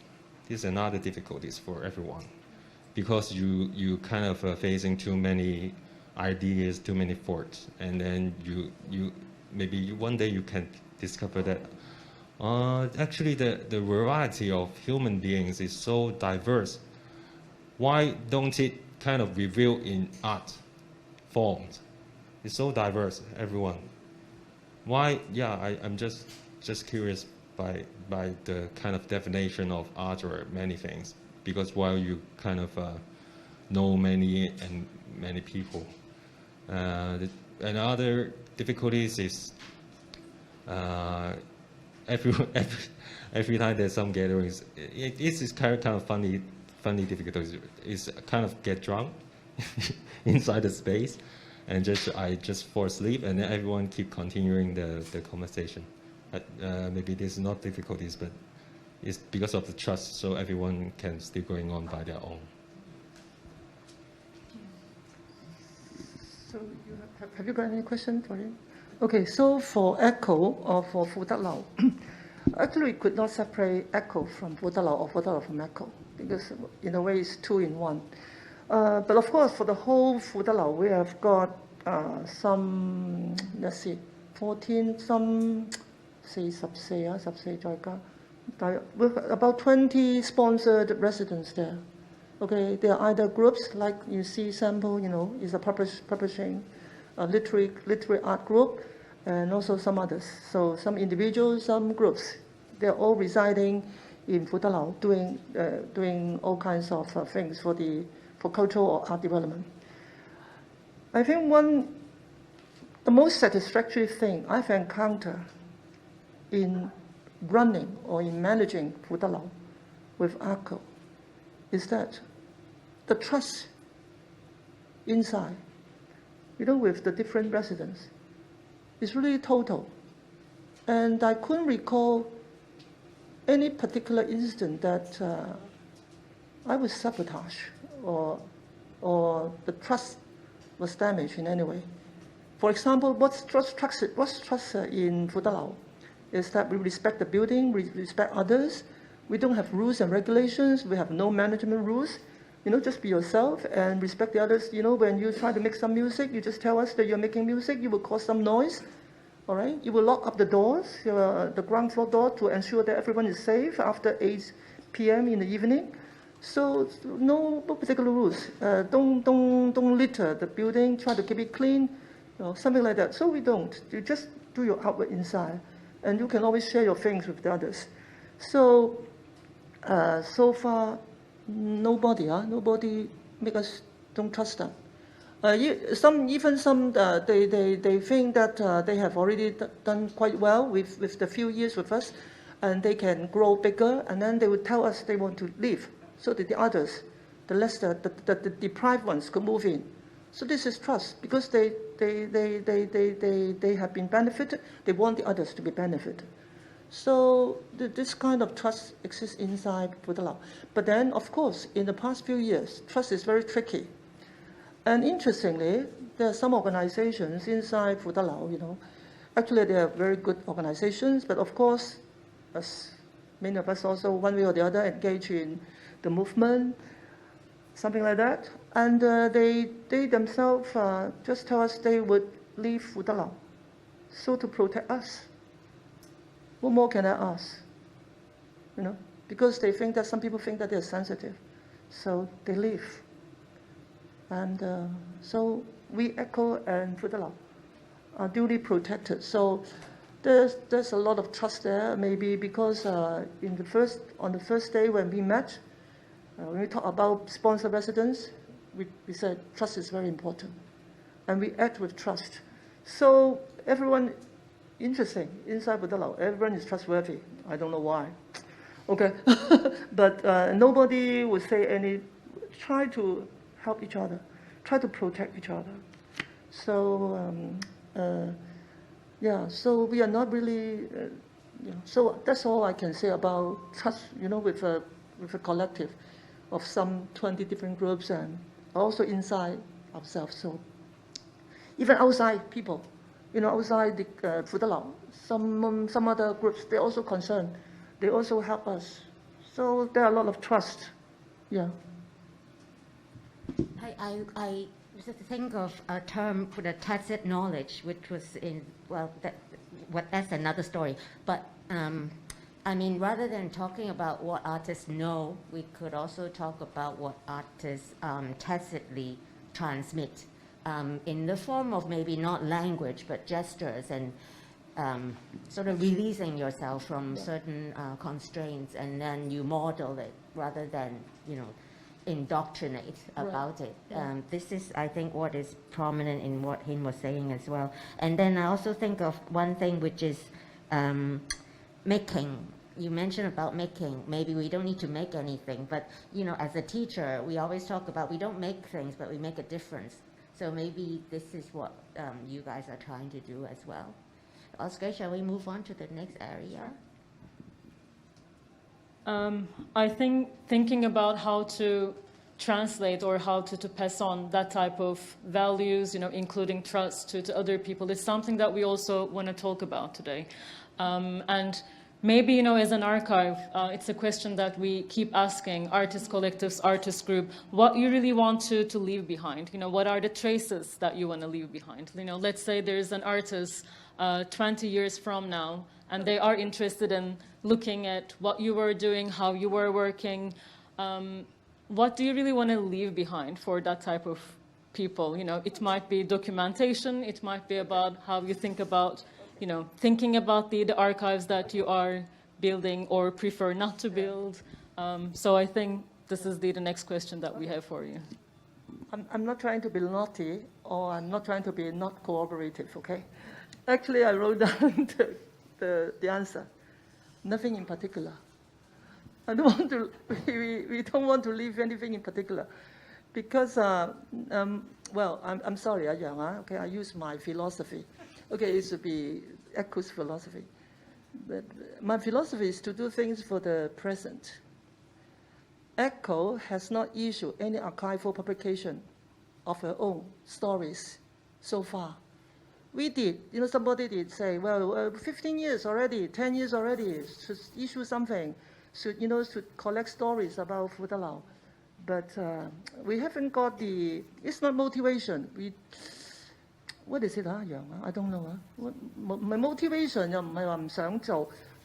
This is another difficulties for everyone, because you kind of facing too many ideas, too many thoughts, and then maybe one day you can discover that actually the variety of human beings is so diverse. Why don't it kind of reveal in art forms? It's so diverse, everyone. Why? Yeah, I'm just curious by the kind of definition of art or many things, because while you kind of know many people, and other difficulties is every time there's some gatherings, it is kind of funny difficulties. Is kind of get drunk inside the space, and I just fall asleep, and then everyone keep continuing the conversation. Maybe there's not difficulties, but it's because of the trust, so everyone can still going on by their own. So have you got any question for him? Okay, so for Echo or for Foo Tak Building, Actually, we could not separate echo from Phu Tak or Phu Tak from echo, because in a way it's two in one. But of course, for the whole Phu Tak we have got some, let's see, 14, some, say, with about 20 sponsored residents there. Okay, they are either groups, like you see sample, is a publishing, literary art group, and also some others. So some individuals, some groups, they're all residing in Phu Tak doing all kinds of things for cultural or art development. I think the most satisfactory thing I've encountered in running or in managing Phu Tak with ARCO is that the trust inside, with the different residents, is really total. And I couldn't recall any particular incident that I was sabotaged or the trust was damaged in any way. For example, what's trust in Phu Tak is that we respect the building, we respect others. We don't have rules and regulations. We have no management rules. Just be yourself and respect the others. When you try to make some music, you just tell us that you're making music. You will cause some noise, all right? You will lock up the doors, the ground floor door, to ensure that everyone is safe after 8 p.m. in the evening. So no particular rules. Don't litter the building. Try to keep it clean, something like that. So we don't. You just do your outward inside, and you can always share your things with the others. So so far, nobody make us don't trust them. Some they think that they have already done quite well with the few years with us, and they can grow bigger, and then they would tell us they want to leave, so that the others, the deprived ones, could move in. So this is trust, because they have been benefited. They want the others to be benefited. So this kind of trust exists inside Phu Tak. But then, of course, in the past few years, trust is very tricky. And interestingly, there are some organizations inside Phu Tak, Actually, they are very good organizations, but of course, as many of us also, one way or the other, engage in the movement, something like that. And they themselves just tell us they would leave Phu Tak, so to protect us. What more can I ask? Because they think that some people think that they're sensitive, so they leave. And so we ECHO and Phu Tak are duly protected. So there's a lot of trust there, maybe because on the first day when we met, when we talk about sponsor residents, we said trust is very important, and we act with trust. So everyone. Interesting. Inside Phu Tak, everyone is trustworthy. I don't know why. Okay. But nobody would say try to help each other, try to protect each other. So, so we are not really, so that's all I can say about trust, with a collective of some 20 different groups, and also inside ourselves. So even outside people, outside the Phu Tak, some other groups, they're also concerned. They also help us. So there are a lot of trust. Yeah. I just think of a term for the tacit knowledge, which was that's another story. But rather than talking about what artists know, we could also talk about what artists tacitly transmit. In the form of maybe not language, but gestures, and sort of releasing yourself from certain constraints, and then you model it rather than, indoctrinate about it. This is, I think, what is prominent in what Hin was saying as well. And then I also think of one thing, which is making. You mentioned about making. Maybe we don't need to make anything, but, as a teacher, we always talk about we don't make things, but we make a difference. So maybe this is what you guys are trying to do as well. Özge, shall we move on to the next area? I think thinking about how to translate or how to pass on that type of values, including trust to other people, is something that we also want to talk about today. And maybe, you know, as an archive, it's a question that we keep asking artist collectives, artist group, what you really want to leave behind. You know, what are the traces that you want to leave behind? You know, let's say there's an artist 20 years from now, and they are interested in looking at what you were doing, how you were working. What do you really want to leave behind for that type of people? You know, it might be documentation, it might be about how you think about, you know, thinking about the archives that you are building or prefer not to build. So I think this is the next question that we have for you. I'm not trying to be naughty, or I'm not trying to be not cooperative, okay? Actually, I wrote down the answer. Nothing in particular. I don't want to, we don't want to leave anything in particular. Because, well, I'm sorry, Yeung, okay, I use my philosophy. Okay, it should be Echo's philosophy. But my philosophy is to do things for the present. Echo has not issued any archival publication of her own stories so far. We did, you know, somebody did say, well, 15 years already, 10 years already, should issue something, should collect stories about Foo Tak Building. But we haven't got it's not motivation. What is it, Yeung? I don't know. My motivation,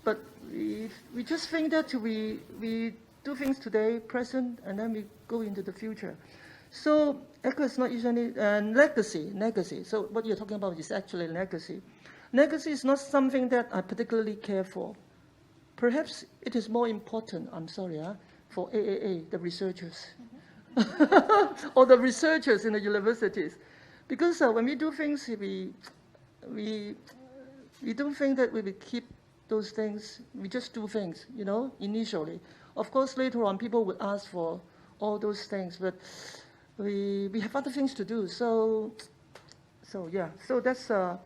but we just think that we do things today, present, and then we go into the future. So Echo is not usually legacy. So what you're talking about is actually legacy. Legacy is not something that I particularly care for. Perhaps it is more important, I'm sorry, for AAA, the researchers, or the researchers in the universities. Because when we do things, we don't think that we will keep those things. We just do things, you know, initially. Of course, later on, people would ask for all those things, but we have other things to do. So yeah. So that's how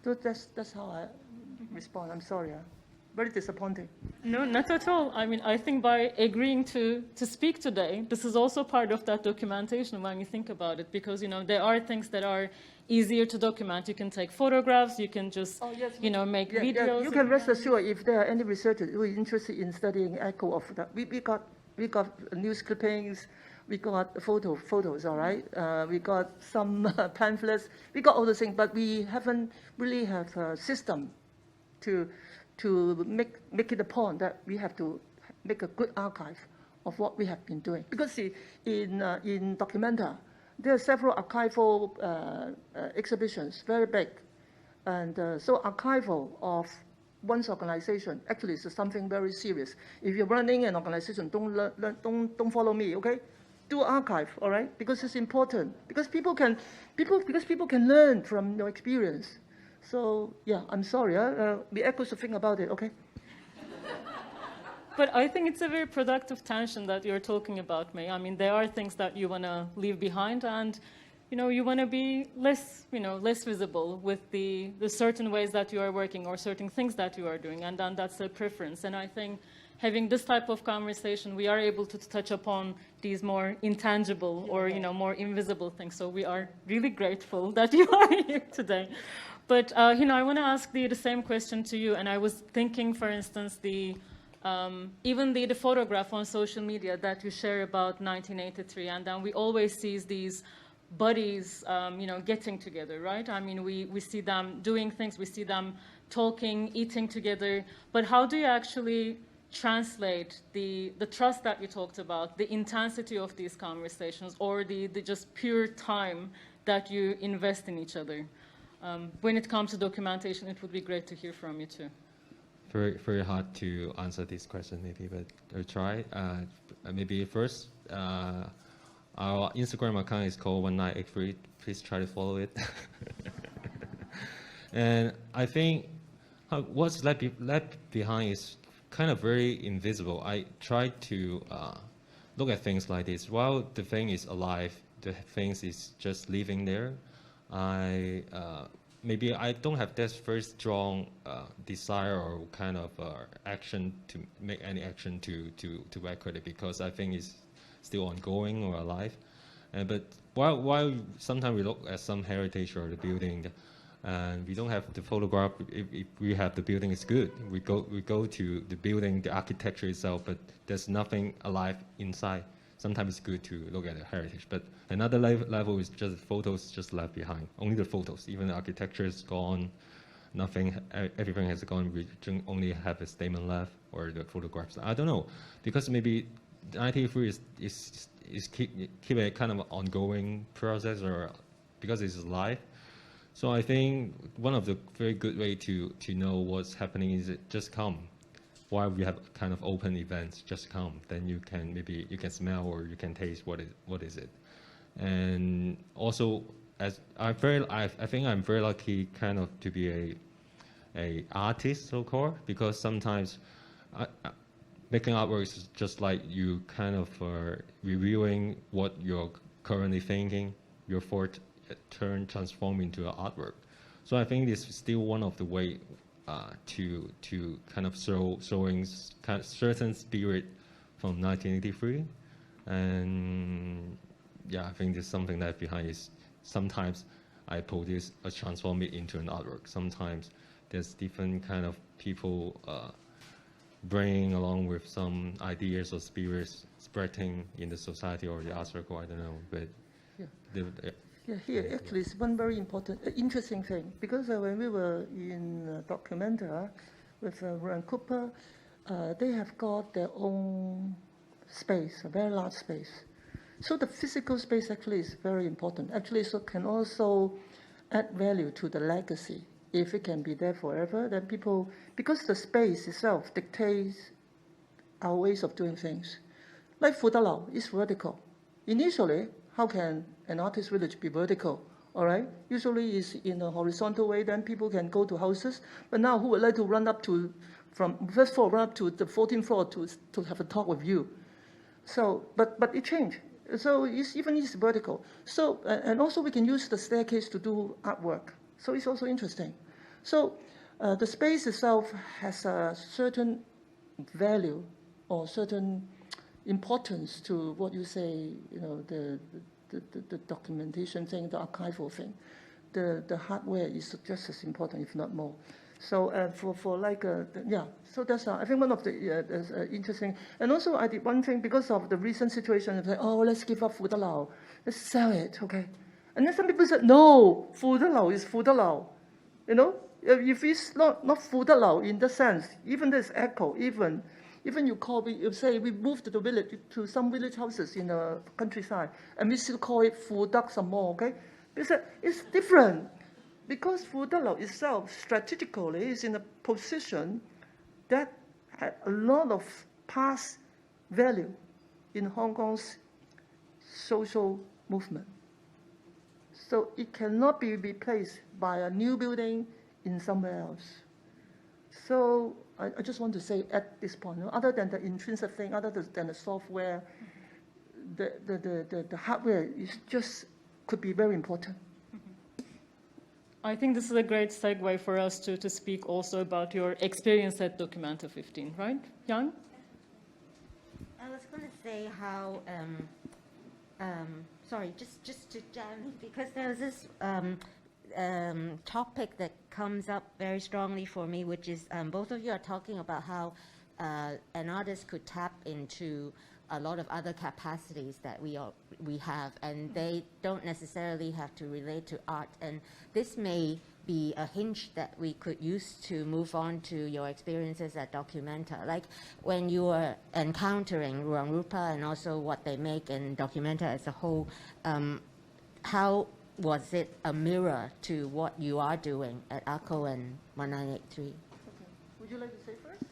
I respond. I'm sorry. Very disappointing. No, not at all. I mean, I think by agreeing to speak today, this is also part of that documentation when you think about it, because, you know, there are things that are easier to document. You can take photographs, you can just, you know, make videos. Yeah, you can rest assured if there are any researchers who are interested in studying echo of that. We got news clippings, we got photos, all right? We got some pamphlets, we got all the things, but we haven't really have a system to make it a point that we have to make a good archive of what we have been doing. Because see, in documenta, there are several archival exhibitions, very big. And so archival of one's organization actually is something very serious. If you're running an organization, don't follow me, okay? Do archive, all right? Because it's important. Because people can learn from your experience. So yeah, I'm sorry. The Echo should think about it, okay? But I think it's a very productive tension that you're talking about, May. I mean, there are things that you want to leave behind, and you know, you want to be less visible with the certain ways that you are working or certain things that you are doing, and then that's a preference. And I think having this type of conversation, we are able to touch upon these more intangible or, you know, more invisible things. So we are really grateful that you are here today. But, you know, I want to ask the same question to you. And I was thinking, for instance, even the photograph on social media that you share about 1983. And then we always see these buddies, you know, getting together, right? I mean, we see them doing things. We see them talking, eating together. But how do you actually translate the trust that you talked about, the intensity of these conversations, or the just pure time that you invest in each other? When it comes to documentation, it would be great to hear from you too. Very, very hard to answer this question, maybe, but I'll try. Maybe first, our Instagram account is called 1983. Please try to follow it. And I think what's left behind is kind of very invisible. I try to look at things like this. While the thing is alive, the things is just living there. Maybe I don't have that very strong desire or kind of action to make any action to record it, because I think it's still ongoing or alive. But while sometimes we look at some heritage or the building, And we don't have the photograph. If we have the building, it's good. We go to the building, the architecture itself, but there's nothing alive inside. Sometimes it's good to look at the heritage. But another level is just photos just left behind. Only the photos. Even the architecture is gone. Nothing. Everything has gone. We only have a statement left or the photographs. I don't know, because maybe 93 is keep a kind of ongoing process, or because it's live. So I think one of the very good way to know what's happening is just come. While we have kind of open events, just come. Then you can smell or you can taste what is it. And also, as I think I'm very lucky kind of to be a artist, so-called, because sometimes making artwork is just like you kind of reviewing what you're currently thinking, your turn transform into an artwork. So I think this is still one of the way to kind of showing kind of certain spirit from 1983. And yeah, I think there's something that behind is sometimes I produce or transform it into an artwork. Sometimes there's different kind of people bringing along with some ideas or spirits spreading in the society or the art circle, I don't know, but yeah, here actually is one very important, interesting thing, because when we were in Documenta with Rand Cooper, they have got their own space, a very large space. So the physical space actually is very important. Actually, so can also add value to the legacy. If it can be there forever, then people, because the space itself dictates our ways of doing things. Like Fu Tak is vertical. Initially, how can an artist village be vertical? All right, usually it's in a horizontal way, then people can go to houses. But now who would like to run up to, from first floor, run up to the 14th floor to have a talk with you? So, but it changed. So it's vertical. So, and also we can use the staircase to do artwork. So it's also interesting. So the space itself has a certain value or certain importance to what you say, you know, the documentation thing, the archival thing. The hardware is just as important, if not more. So for like, yeah, so that's, I think one of the interesting, and also I did one thing because of the recent situation, it's like, oh, let's give up Fu Tak Lao, let's sell it, okay? And then some people said, no, Fu Tak Lao is Fu Tak Lao, you know? If it's not Fu Tak Lao in the sense, even there's echo, even you say we moved to the village, to some village houses in the countryside, and we still call it Fu Tak some more, okay? It's different, because Fu Tak Lao itself strategically is in a position that had a lot of past value in Hong Kong's social movement. So it cannot be replaced by a new building in somewhere else. So I just want to say at this point, you know, other than the intrinsic thing, other than the software, the hardware is just could be very important. I think this is a great segue for us to speak also about your experience at Documenta 15, right, Yeung? I was going to say how, sorry, just to jam, because there's this topic that comes up very strongly for me, which is both of you are talking about how an artist could tap into a lot of other capacities that we have, and they don't necessarily have to relate to art. And this may be a hinge that we could use to move on to your experiences at Documenta. Like when you were encountering Ruang Rupa and also what they make in Documenta as a whole, how was it a mirror to what you are doing at ACO and 1983? Okay. Would you like to say first?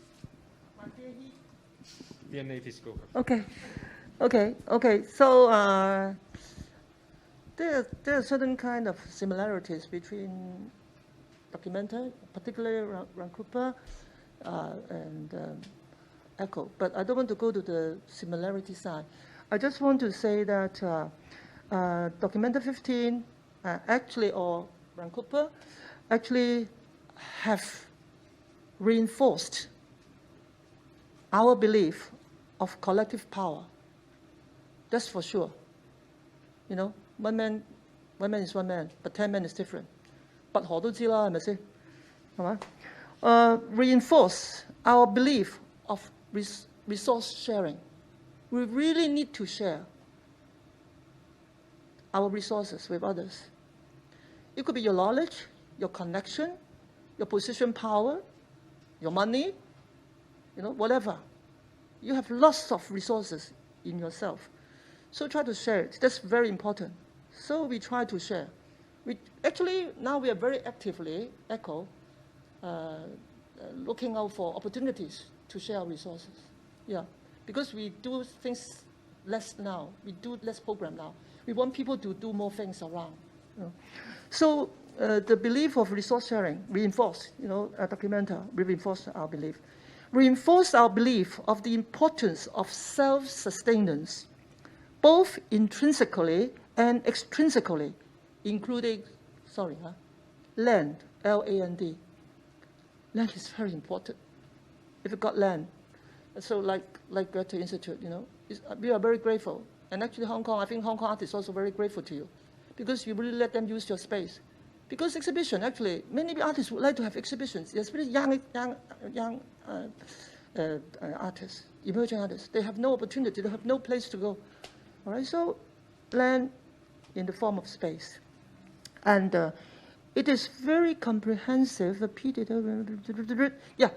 Okay. So there are certain kind of similarities between Documenta, particularly Ruang Rupa and ECHO. But I don't want to go to the similarity side. I just want to say that Documenta 15 actually, or Ruang Rupa, actually have reinforced our belief of collective power. That's for sure. You know, one man is one man, but 10 men is different. 拔河都知啦，係咪先？係咪？Reinforce our belief of resource sharing. We really need to share our resources with others. It could be your knowledge, your connection, your position power, your money, whatever. You have lots of resources in yourself. So try to share it. That's very important. So we try to share. Now we are very actively, ECHO, looking out for opportunities to share our resources. Yeah, because we do things less now. We do less program now. We want people to do more things around. So the belief of resource sharing reinforced, documenta, we reinforce our belief. Reinforce our belief of the importance of self-sustenance, both intrinsically and extrinsically, including, land, L-A-N-D. Land is very important. If you got land, so like Goethe-Institut, we are very grateful. And actually I think Hong Kong artists are also very grateful to you because you really let them use your space. Because exhibition, actually, many artists would like to have exhibitions, especially young artists, emerging artists. They have no opportunity, they have no place to go. All right, so land in the form of space. And it is very comprehensive. Yeah,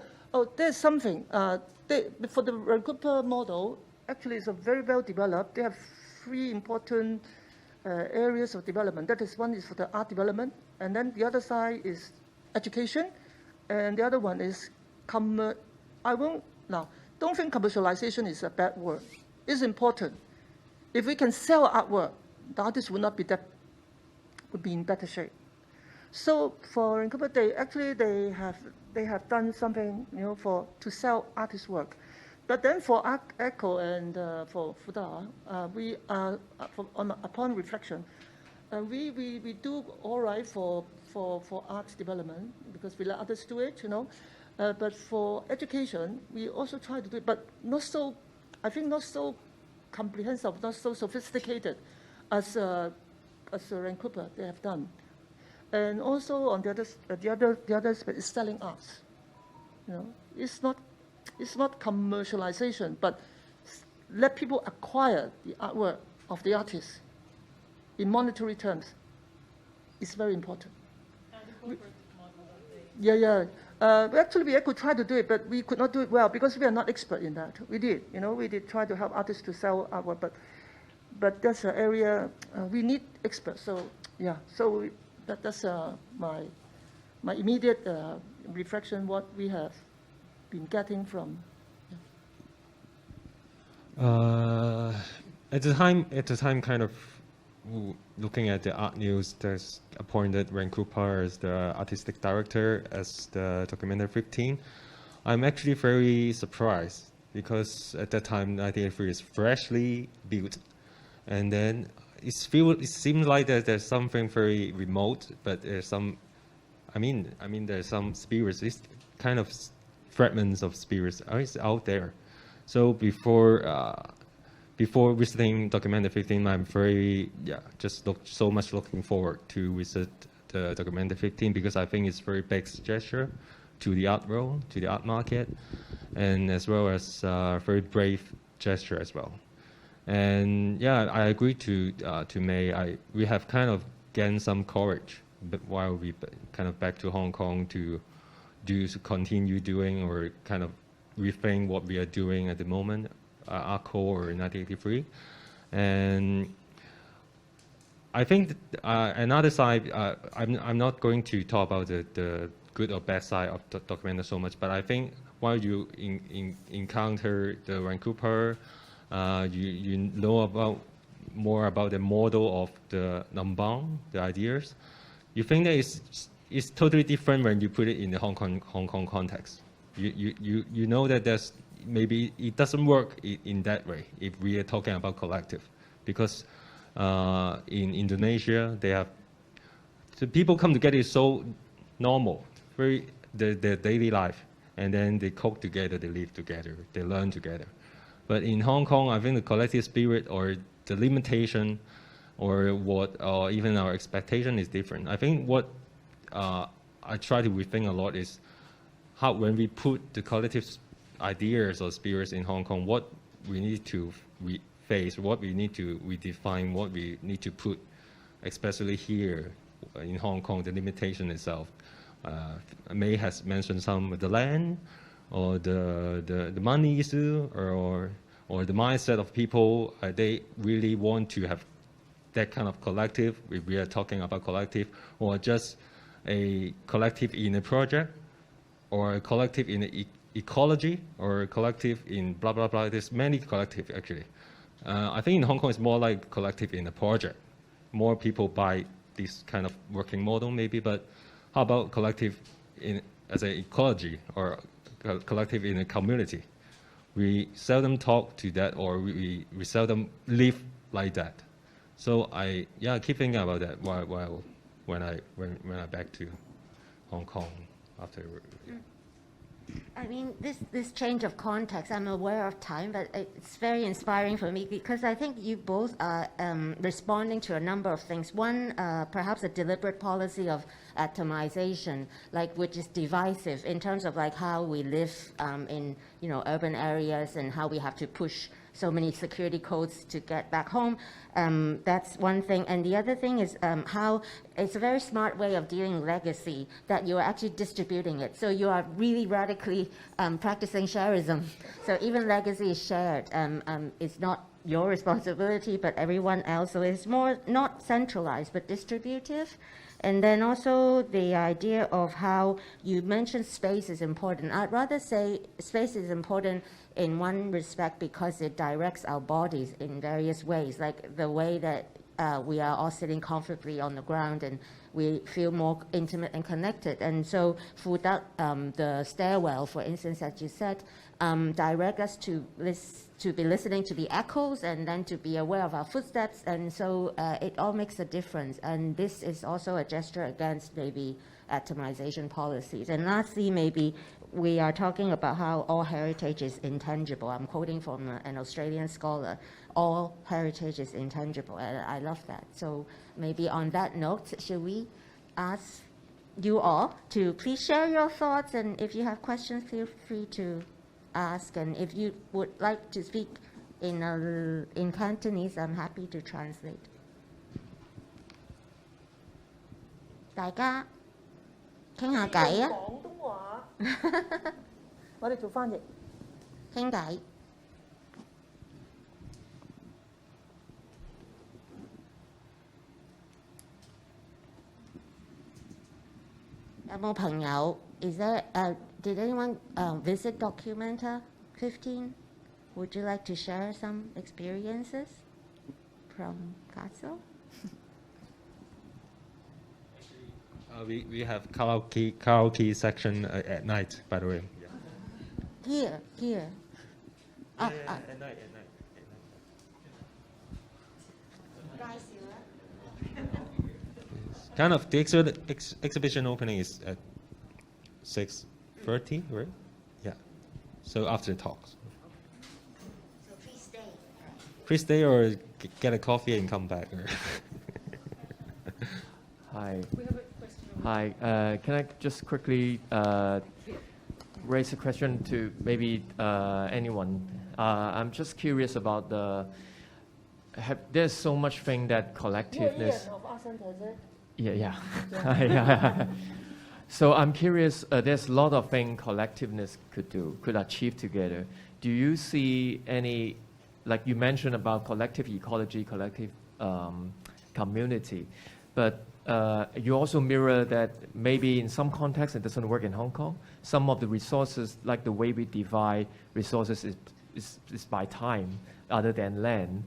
there's something. For the Vancouver model, actually it's a very well developed. They have 3 important areas of development. That is, one is for the art development, and then the other side is education, and the other one is don't think commercialization is a bad word. It's important. If we can sell artwork, the artists would be in better shape. So for Vancouver, they have done something to sell artist work. But then for ECHO and for Fuda, we are upon reflection, we do all right for art development because we let others do it, But for education, we also try to do it, but not so comprehensive, not so sophisticated as Vancouver they have done. And also on the other aspect is selling arts. It's not commercialization, but let people acquire the artwork of the artist in monetary terms. It's very important. Actually, we could try to do it, but we could not do it well because we are not expert in that. We did try to help artists to sell artwork, but that's an area we need experts. So that's my immediate reflection. What we have been getting from. At the time, kind of looking at the art news, there's appointed Vancouver as the artistic director as the Documenta 15. I'm actually very surprised because at that time 1983 is freshly built, and then it seems like that there's something very remote, but there's some. There's some spirits. It's kind of fragments of spirits are out there. So before visiting Documenta 15, I'm so much looking forward to visit the Documenta 15 because I think it's very big gesture to the art world, to the art market, and as well as a very brave gesture as well. And I agree to May. We have kind of gained some courage, but while we kind of back to Hong Kong to continue doing or kind of rethink what we are doing at the moment, our core in 1983. And I think another side, I'm not going to talk about the good or bad side of the Documenta so much, but I think while you encounter the Vancouver, you know more about the model of the Nambang, the ideas. You think that it's totally different when you put it in the Hong Kong context. You know that there's maybe it doesn't work in that way if we are talking about collective, because in Indonesia the people come together is so normal, very their daily life, and then they cook together, they live together, they learn together. But in Hong Kong, I think the collective spirit or the limitation or even our expectation is different. I think what I try to rethink a lot is how when we put the collective ideas or spirits in Hong Kong, what we need to face, what we need to redefine, what we need to put, especially here in Hong Kong, the limitation itself. May has mentioned some of the land or the money issue or the mindset of people. They really want to have that kind of collective, if we are talking about collective, or just a collective in a project, or a collective in ecology, or a collective in blah, blah, blah. There's many collective, actually. I think in Hong Kong, it's more like collective in a project. More people buy this kind of working model, maybe, but how about collective as an ecology, or collective in a community? We seldom talk to that, or we seldom live like that. So I keep thinking about that while when I back to Hong Kong after. I mean, this change of context, I'm aware of time, but it's very inspiring for me because I think you both are responding to a number of things. One, perhaps a deliberate policy of atomization, which is divisive in terms of how we live in urban areas and how we have to push so many security codes to get back home. That's one thing. And the other thing is how it's a very smart way of dealing with legacy, that you're actually distributing it. So you are really radically practicing sharism. So even legacy is shared. It's not your responsibility, but everyone else. So it's more not centralized, but distributive. And then also the idea of how you mentioned space is important. I'd rather say space is important in one respect because it directs our bodies in various ways, like the way that we are all sitting comfortably on the ground and we feel more intimate and connected. And so Foo Tak, the stairwell, for instance, as you said, direct us to be listening to the echoes and then to be aware of our footsteps. And so it all makes a difference. And this is also a gesture against maybe atomization policies. And lastly, maybe we are talking about how all heritage is intangible. I'm quoting from an Australian scholar. All heritage is intangible, and I love that. So maybe on that note, should we ask you all to please share your thoughts, and if you have questions, feel free to ask. And if you would like to speak in Cantonese, I'm happy to translate. 大家傾下偈啊！廣東話，我哋做翻譯。傾偈。有冇朋友 Is there? Did anyone visit Documenta 15? Would you like to share some experiences from Castle? We have karaoke section at night, by the way. Here. At night. Kind of the exhibition opening is at 6:30, right? Yeah. So after the talks. So please stay. Please stay or get a coffee and come back. Hi. We have a question. Hi. Can I just quickly raise a question to maybe anyone? I'm just curious about there's so much thing that collectiveness. Yeah. So I'm curious, there's a lot of things collectiveness could achieve together. Do you see any, like you mentioned about collective ecology, collective community, but you also mirror that maybe in some contexts it doesn't work in Hong Kong. Some of the resources, like the way we divide resources is by time other than land.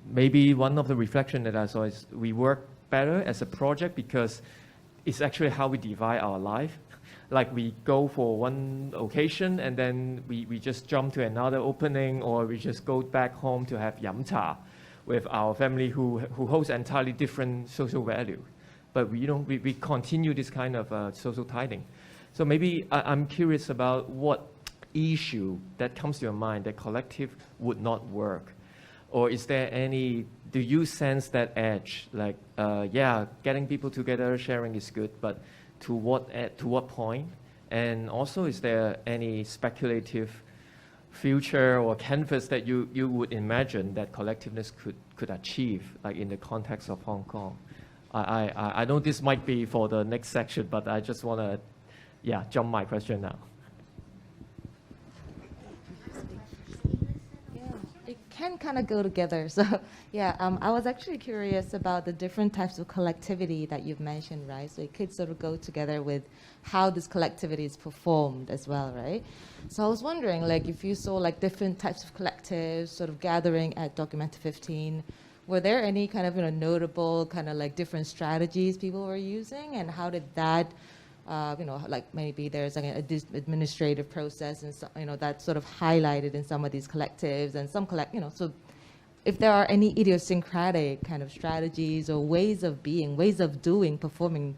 Maybe one of the reflections that I saw is we work better as a project because it's actually how we divide our life. Like we go for one occasion and then we just jump to another opening, or we just go back home to have yam cha with our family who holds entirely different social value. But we continue this kind of social tithing. So maybe I'm curious about what issue that comes to your mind that collective would not work. Or is there any do you sense that edge? Like, yeah, getting people together, sharing is good, but to what point? And also, is there any speculative future or canvas that you would imagine that collectiveness could achieve, like in the context of Hong Kong? I know this might be for the next section, but I just want to, yeah, jump my question now. It can kind of go together. So, yeah, I was actually curious about the different types of collectivity that you've mentioned, right? So it could sort of go together with how this collectivity is performed as well, right? So I was wondering, like, if you saw like different types of collectives sort of gathering at Documenta 15, were there any kind of notable kind of like different strategies people were using, and how did that like maybe there's like an administrative process and so, that's sort of highlighted in some of these collectives and some so if there are any idiosyncratic kind of strategies or ways of being, ways of doing, performing,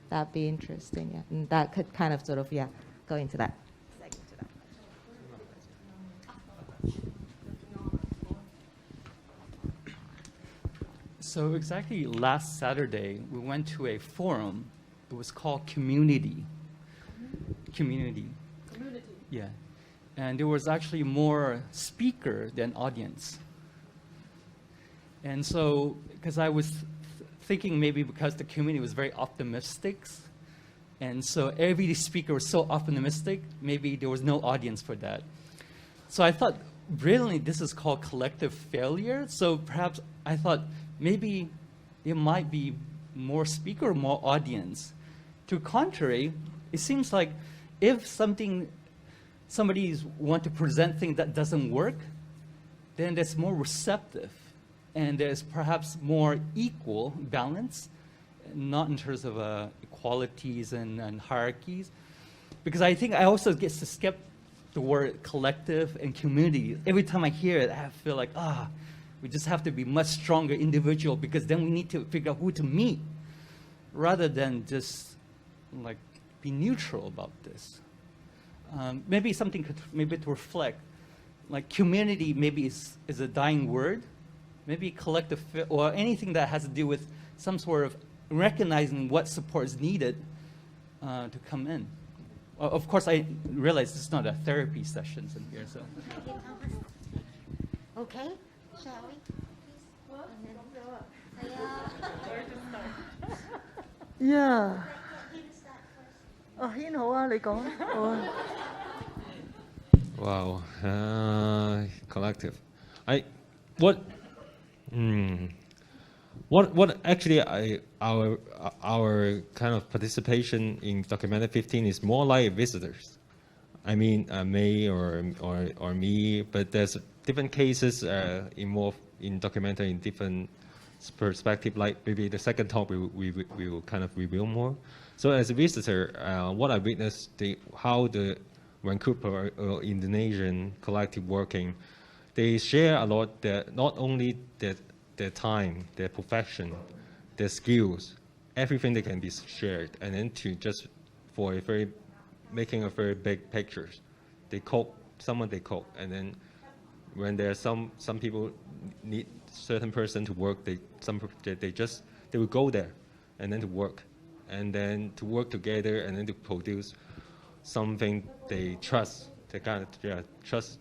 that'd be interesting. Yeah, and that could kind of sort of go into that. So exactly last Saturday, we went to a forum. It was called Community. Community. Yeah. And there was actually more speaker than audience. And so, because I was thinking maybe because the community was very optimistic, and so every speaker was so optimistic, maybe there was no audience for that. So I thought, brilliantly, this is called collective failure. So perhaps I thought maybe there might be more speaker, more audience. To contrary, it seems like if somebody want to present things that doesn't work, then there's more receptive, and there's perhaps more equal balance, not in terms of equalities and hierarchies. Because I think I also get to skip the word collective and community. Every time I hear it, I feel like, we just have to be much stronger individual, because then we need to figure out who to meet, rather than just like be neutral about this. Maybe something could to reflect, like community maybe is a dying word, maybe collective or anything that has to do with some sort of recognizing what support is needed to come in. Of course, I realize this is not a therapy session in here, so. Okay, shall we? Yeah. Hin 好啊，你講啊。Wow, collective. What actually our kind of participation in Documenta 15 is more like visitors. I mean, May or me, but there's different cases involved in Documenta in different perspective. Like maybe the second talk we will kind of reveal more. So as a visitor, what I witnessed how the Vancouver or Indonesian collective working, they share a lot. Not only their time, their profession, their skills, everything that can be shared, and then to just for making a very big pictures. They cook, they cook, and then when there's some people need certain person to work, they will go there, and then to work, and then to work together, and then to produce something they trust. They kind of trust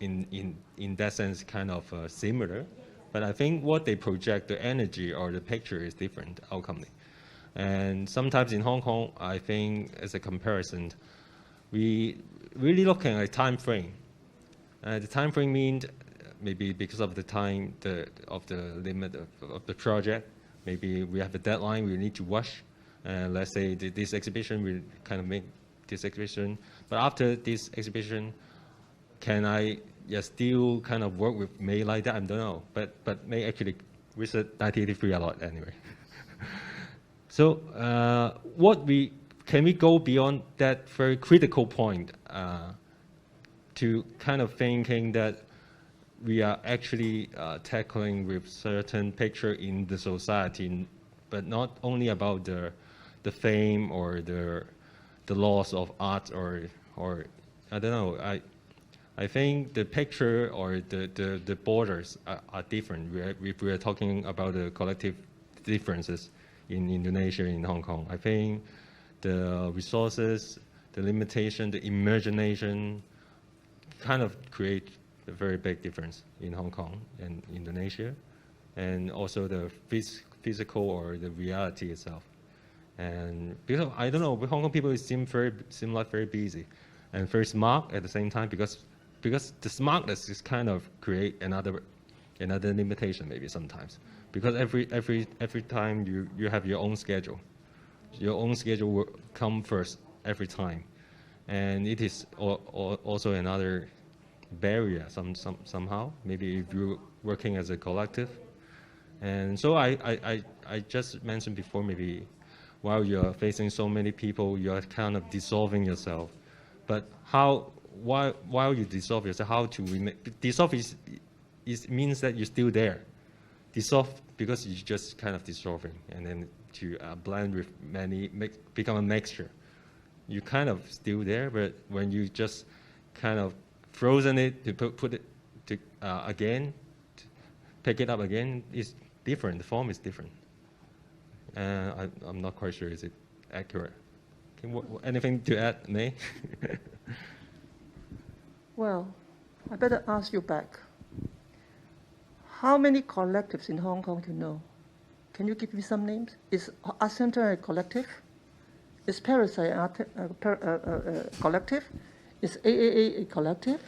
in that sense, kind of similar. But I think what they project, the energy or the picture is different outcome. And sometimes in Hong Kong, I think as a comparison, we really looking at a time frame. The time frame means maybe because of the time, of the limit of the project, maybe we have a deadline, we need to rush. Let's say this exhibition, we kind of make this exhibition. But after this exhibition, can I still kind of work with May like that? I don't know. But May actually visit 1983 a lot anyway. So can we go beyond that very critical point to kind of thinking that we are actually tackling with certain picture in the society, but not only about the fame or the loss of art or I don't know. I think the picture or the borders are different. If we are talking about the collective differences in Indonesia, in Hong Kong, I think the resources, the limitation, the imagination kind of create a very big difference in Hong Kong and Indonesia, and also the physical or the reality itself. And because I don't know, Hong Kong people seem like very busy and very smart at the same time, because the smartness is kind of create another limitation maybe sometimes, because every time you have your own schedule. Your own schedule will come first every time, and it is also another barrier somehow. Maybe if you're working as a collective, and so I just mentioned before, maybe while you're facing so many people, you're kind of dissolving yourself. But while you dissolve yourself, how to dissolve means that you're still there. Dissolve because you're just kind of dissolving, and then to blend with many, become a mixture. You kind of still there, but when you just kind of frozen it to put it to again, to pick it up again, it's different. The form is different. I'm not quite sure is it accurate. Anything to add, May? Well, I better ask you back. How many collectives in Hong Kong you know? Can you give me some names? Is Ancestral a collective? Is Parasite a collective? Is AAA a collective?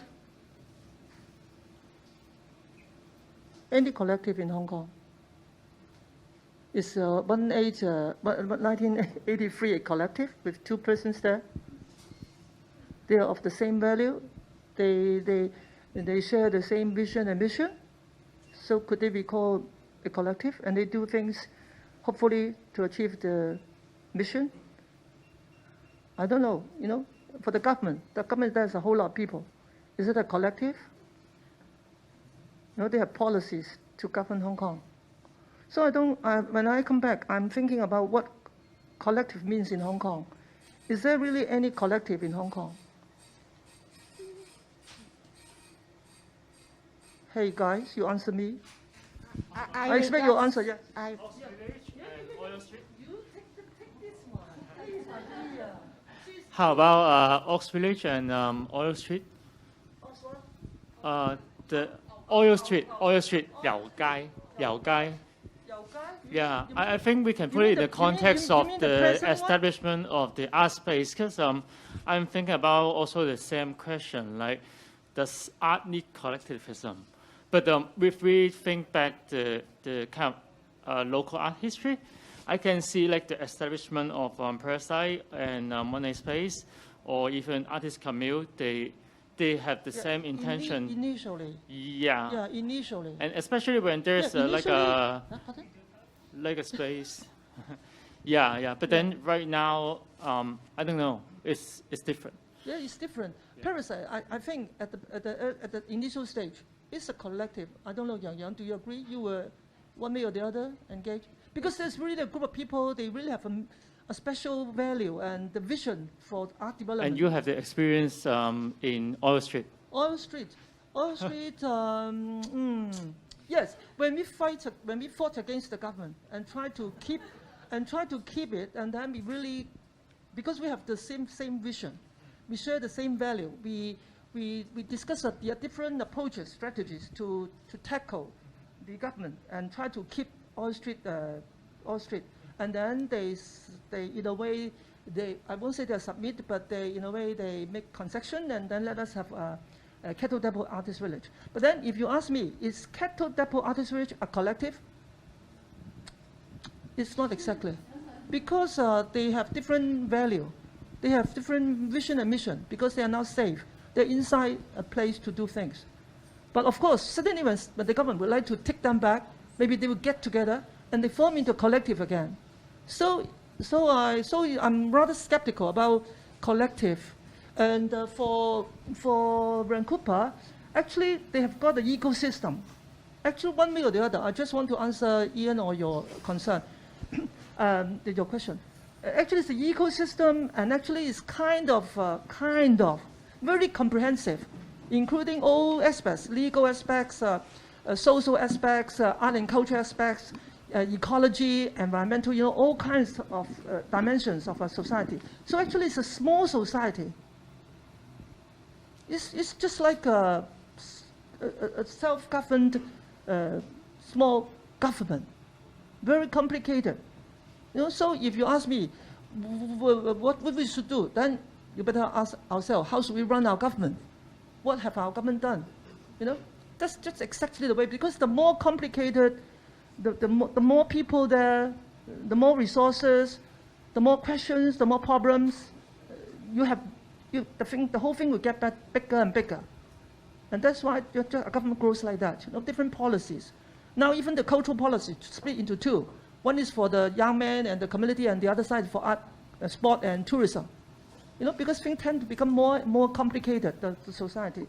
Any collective in Hong Kong? Is 1983 a collective with 2 persons there? They are of the same value. They share the same vision and mission. So could they be called a collective? And they do things, hopefully, to achieve the mission? I don't know. You know, for the government there's a whole lot of people. Is it a collective? You know, they have policies to govern Hong Kong. So when I come back, I'm thinking about what collective means in Hong Kong. Is there really any collective in Hong Kong? Hey guys, you answer me. I expect your answer, yes. How about Ox Village and Oil Street? The Oil Street, Yao Gai. Yeah, I think we can put it in the context of the establishment of the art space, because I'm thinking about also the same question, like, does art need collectivism? But if we think back the kind of local art history, I can see like the establishment of Parasite and Monet Space, or even Artist Camille, they have the same intention. Initially. Yeah. Yeah, initially. And especially when there's like a space. yeah. But then right now, I don't know. It's different. Yeah, it's different. Yeah. Parasite, I think at the initial stage, it's a collective. I don't know, Yeung, do you agree? You were one way or the other engaged? Because there's really a group of people, they really have a special value and the vision for art development. And you have the experience in Oil Street. Oil Street, yes. When we fought against the government and try to keep it, and then we really, because we have the same vision, we share the same value. We discuss the different approaches, strategies to tackle the government and try to keep Oil Street. And then they in a way, I won't say they submit, but in a way they make concession and then let us have a Cattle Depot Artist Village. But then if you ask me, is Cattle Depot Artist Village a collective? It's not exactly. Because they have different value. They have different vision and mission because they are now safe. They're inside a place to do things. But of course, suddenly when the government would like to take them back, maybe they will get together and they form into a collective again. So I'm rather skeptical about collective. And for Rankupa, actually they have got an ecosystem. Actually, one way or the other, I just want to answer Ian or your concern, your question. Actually, it's the ecosystem, and actually it's kind of very comprehensive. including all aspects, legal aspects, social aspects, art and culture aspects, ecology, environmental, all kinds of dimensions of a society. So actually it's a small society. It's just like a self-governed small government, very complicated. So if you ask me what we should do, then you better ask ourselves, how should we run our government? What have our government done? That's just exactly the way, because the more complicated, the more people there, the more resources, the more questions, the more problems you have, the whole thing will get bigger and bigger. And that's why a government grows like that, different policies. Now even the cultural policy split into two. One is for the young men and the community, and the other side for art, sport and tourism. Because things tend to become more and more complicated, the society.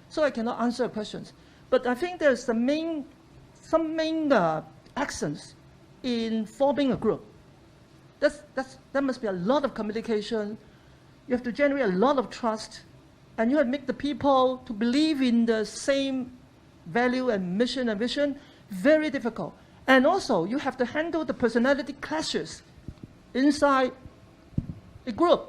So I cannot answer questions. But I think there's some main accents in forming a group. There must be a lot of communication. You have to generate a lot of trust, and you have to make the people to believe in the same value and mission and vision. Very difficult. And also, you have to handle the personality clashes inside a group,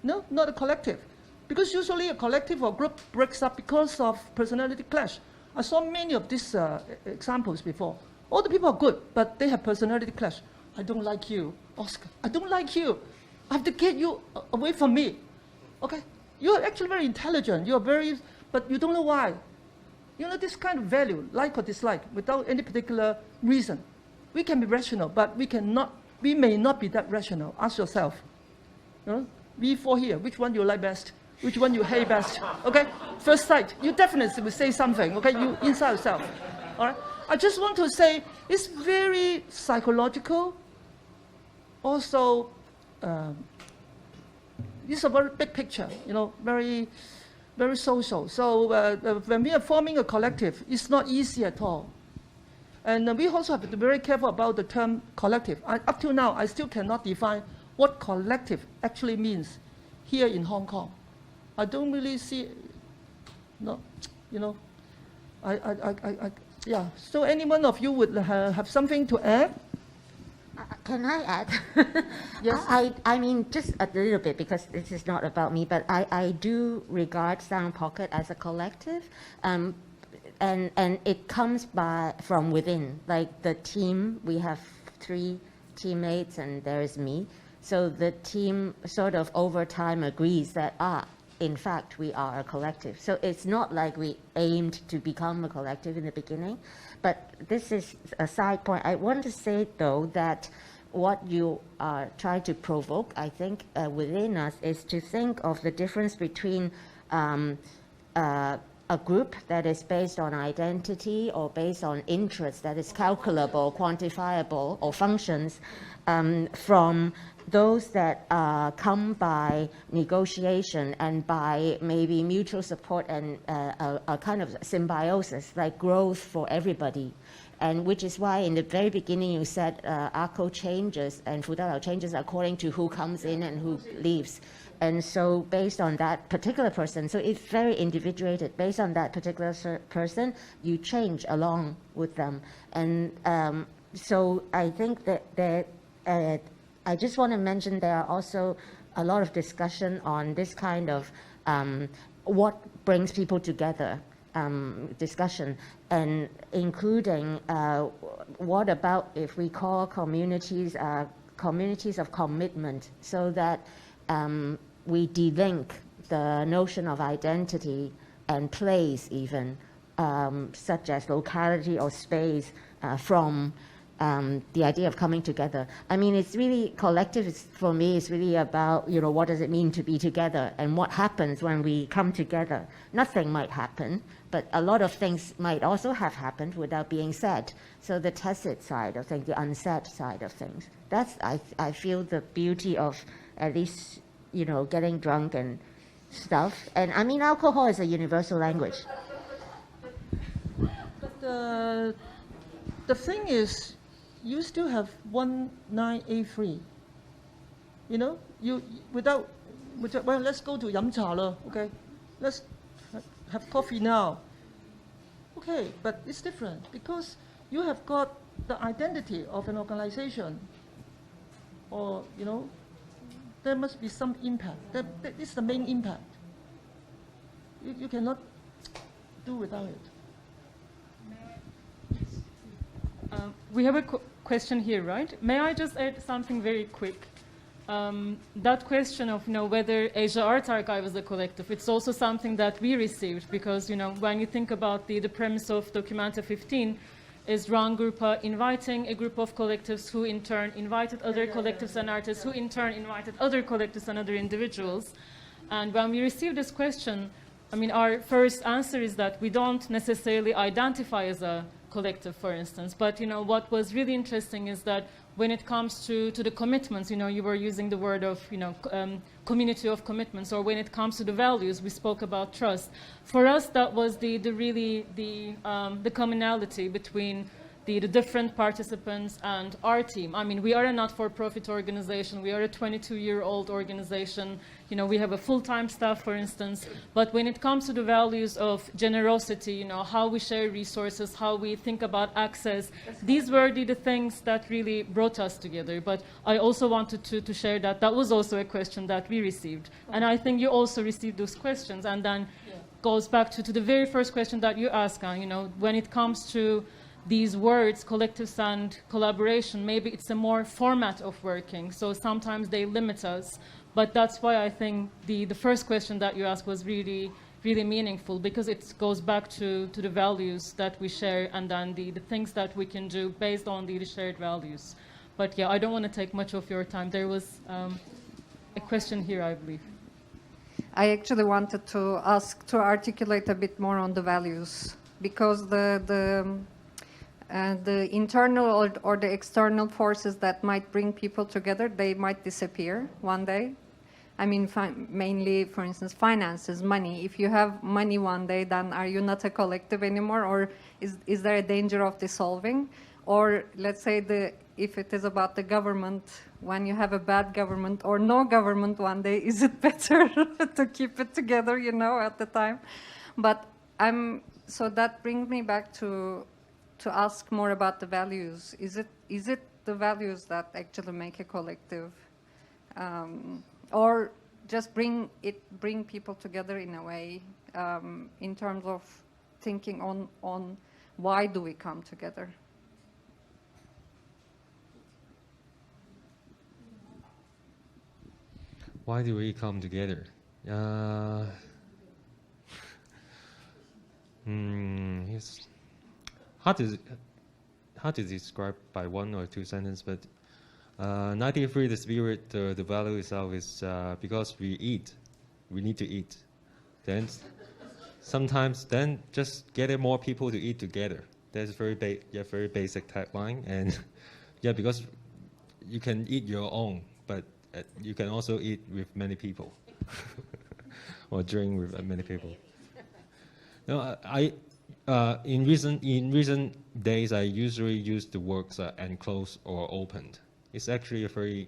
not a collective. Because usually a collective or group breaks up because of personality clash. I saw many of these examples before. All the people are good, but they have personality clash. I don't like you, Özge. I don't like you. I have to get you away from me. Okay? You're actually very intelligent. But you don't know why. This kind of value, like or dislike, without any particular reason. We can be rational, but we may not be that rational. Ask yourself. We four here, which one you like best? Which one you hate best? Okay? First sight, you definitely will say something, okay? You inside yourself. All right? I just want to say it's very psychological. Also, it's a very big picture, very, very social. So when we are forming a collective, it's not easy at all. And we also have to be very careful about the term collective. Up till now, I still cannot define what collective actually means here in Hong Kong. I don't really see, yeah. So any one of you would have something to add? Can I add? Yes. I mean, just a little bit, because this is not about me, but I do regard Sound Pocket as a collective, and it comes from within. Like the team, we have 3 teammates, and there is me. So the team sort of over time agrees that, in fact, we are a collective. So it's not like we aimed to become a collective in the beginning, but this is a side point. I want to say, though, that what you are trying to provoke, I think, within us is to think of the difference between a group that is based on identity or based on interest that is calculable, quantifiable, or functions, from those that come by negotiation and by maybe mutual support and a kind of symbiosis, like growth for everybody. And which is why in the very beginning you said ARCO changes and Foo Tak changes according to who comes in and who leaves. And so based on that particular person, so it's very individuated. Based on that particular person, you change along with them. And so I think that I just want to mention there are also a lot of discussion on this kind of what brings people together discussion, and including what about if we call communities communities of commitment, so that we delink the notion of identity and place even, such as locality or space, from the idea of coming together. I mean, it's really collective. For me, it's really about, what does it mean to be together and what happens when we come together. Nothing might happen, but a lot of things might also have happened without being said. So the tacit side of things, the unsaid side of things. That's, I feel, the beauty of at least, getting drunk and stuff. And I mean, alcohol is a universal language. But the thing is, you still have 1983. Well, let's go to 飲茶 okay? have coffee now. Okay, but it's different because you have got the identity of an organization, or, you know, there must be some impact. That is the main impact. You cannot do without it. We have a question here, right? May I just add something very quick? That question of, you know, whether Asia Art Archive is a collective, it's also something that we received because, you know, when you think about the premise of Documenta 15, is Rangrupa inviting a group of collectives who in turn invited other collectives and artists who in turn invited other collectives and other individuals. And when we received this question, I mean, our first answer is that we don't necessarily identify as a collective, for instance. But, you know, what was really interesting is that when it comes to the commitments, you know, you were using the word of, you know, community of commitments, or when it comes to the values, we spoke about trust. For us, that was the commonality between the different participants and our team. I mean, we are a not-for-profit organization. We are a 22-year-old organization. You know, we have a full-time staff, for instance. But when it comes to the values of generosity, you know, how we share resources, how we think about access, these were the things that really brought us together. But I also wanted to share that that was also a question that we received. And I think you also received those questions. And then goes back to the very first question that you asked, you know, when it comes to these words, collectives and collaboration, maybe it's a more format of working. So sometimes they limit us. But that's why I think the first question that you asked was really, really meaningful, because it goes back to the values that we share and then the things that we can do based on the shared values. But yeah, I don't want to take much of your time. There was a question here, I believe. I actually wanted to ask to articulate a bit more on the values, because the internal or the external forces that might bring people together, they might disappear one day. I mean, mainly, for instance, finances, money. If you have money one day, then are you not a collective anymore? Or is there a danger of dissolving? Or let's say if it is about the government, when you have a bad government or no government one day, is it better to keep it together, you know, at the time? But so that brings me back to ask more about the values. Is it the values that actually make a collective, or just bring people together in a way, in terms of thinking on why do we come together? Why do we come together? It's hard to describe by one or two sentences, but 93, the spirit, the value itself is because we eat, we need to eat. Then sometimes just get more people to eat together. That's very basic tagline, and yeah, because you can eat your own, but you can also eat with many people, or drink with many people. No, in recent days, I usually use the words enclosed or opened. It's actually a very,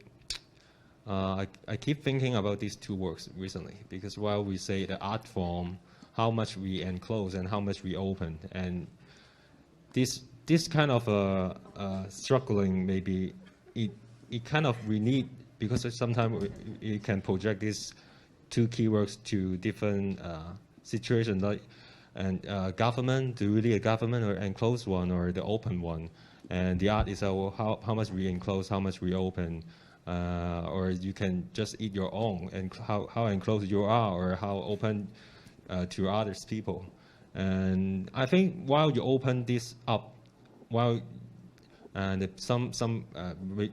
I keep thinking about these two words recently, because while we say the art form, how much we enclose and how much we open, and this kind of struggling, maybe it kind of we need, because sometimes you can project these two keywords to different situations, like government, really a government, or enclosed one, or the open one. And the art is how much we enclose, how much we open, or you can just eat your own, and how enclosed you are, or how open to others people. And I think while you open this up, and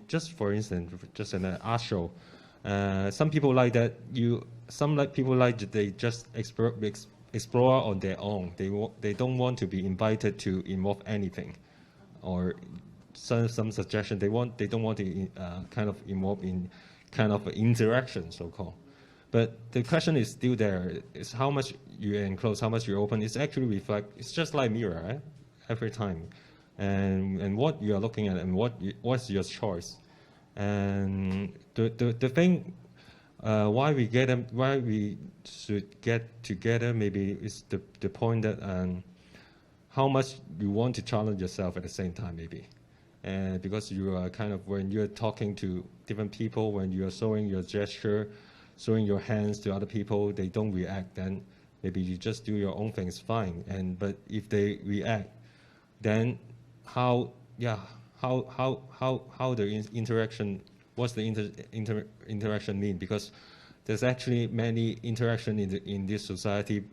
just for instance, just an art show, some people like that. People like they just explore on their own. They don't want to be invited to involve anything, or some suggestion. They don't want to kind of involve in kind of interaction, so-called. But the question is still there: is how much you enclose, how much you open. It's actually reflect. It's just like mirror, right? Every time, and what you are looking at, and what's your choice. And the thing Why we should get together, maybe is the point that how much you want to challenge yourself at the same time, maybe. And because you are kind of, when you're talking to different people, when you're showing your gesture, showing your hands to other people, they don't react, then maybe you just do your own things, fine. But if they react, then how the interaction, what's the interaction mean? Because there's actually many interaction in this society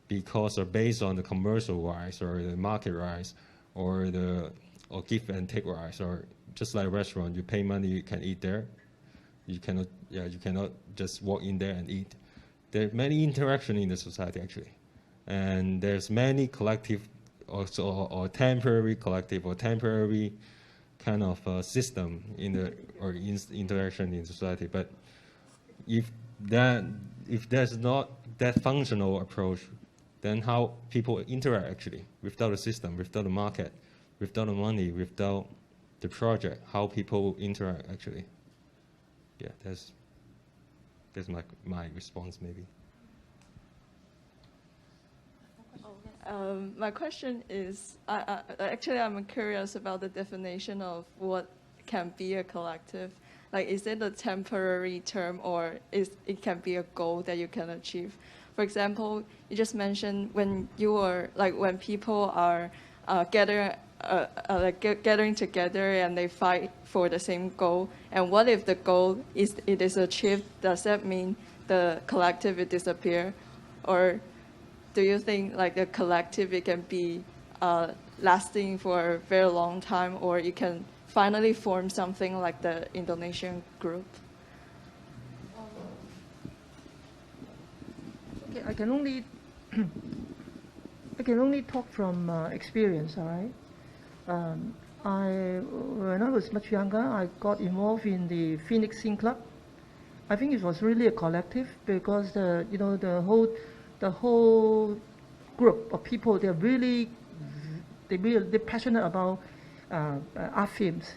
because or based on the commercial rise or the market rise or give and take rise, or just like a restaurant, you pay money, you can eat there. You cannot just walk in there and eat. There are many interaction in the society actually, and there's many collective or temporary collective or temporary kind of system in the interaction in society. But if there's not that functional approach, then how people interact actually without a system, without a market, without the money, without the project, how people interact actually. Yeah, that's my response maybe. My question is, actually I'm curious about the definition of what can be a collective. Like, is it a temporary term, or it can be a goal that you can achieve? For example, you just mentioned when people are gathering together and they fight for the same goal. And what if the goal is achieved? Does that mean the collective will disappear, or do you think like the collective, it can be lasting for a very long time, or it can finally form something like the Indonesian group? Okay, I can only talk from experience, all right? When I was much younger, I got involved in the Phoenix Scene Club. I think it was really a collective because the whole group of people, they're passionate about art films.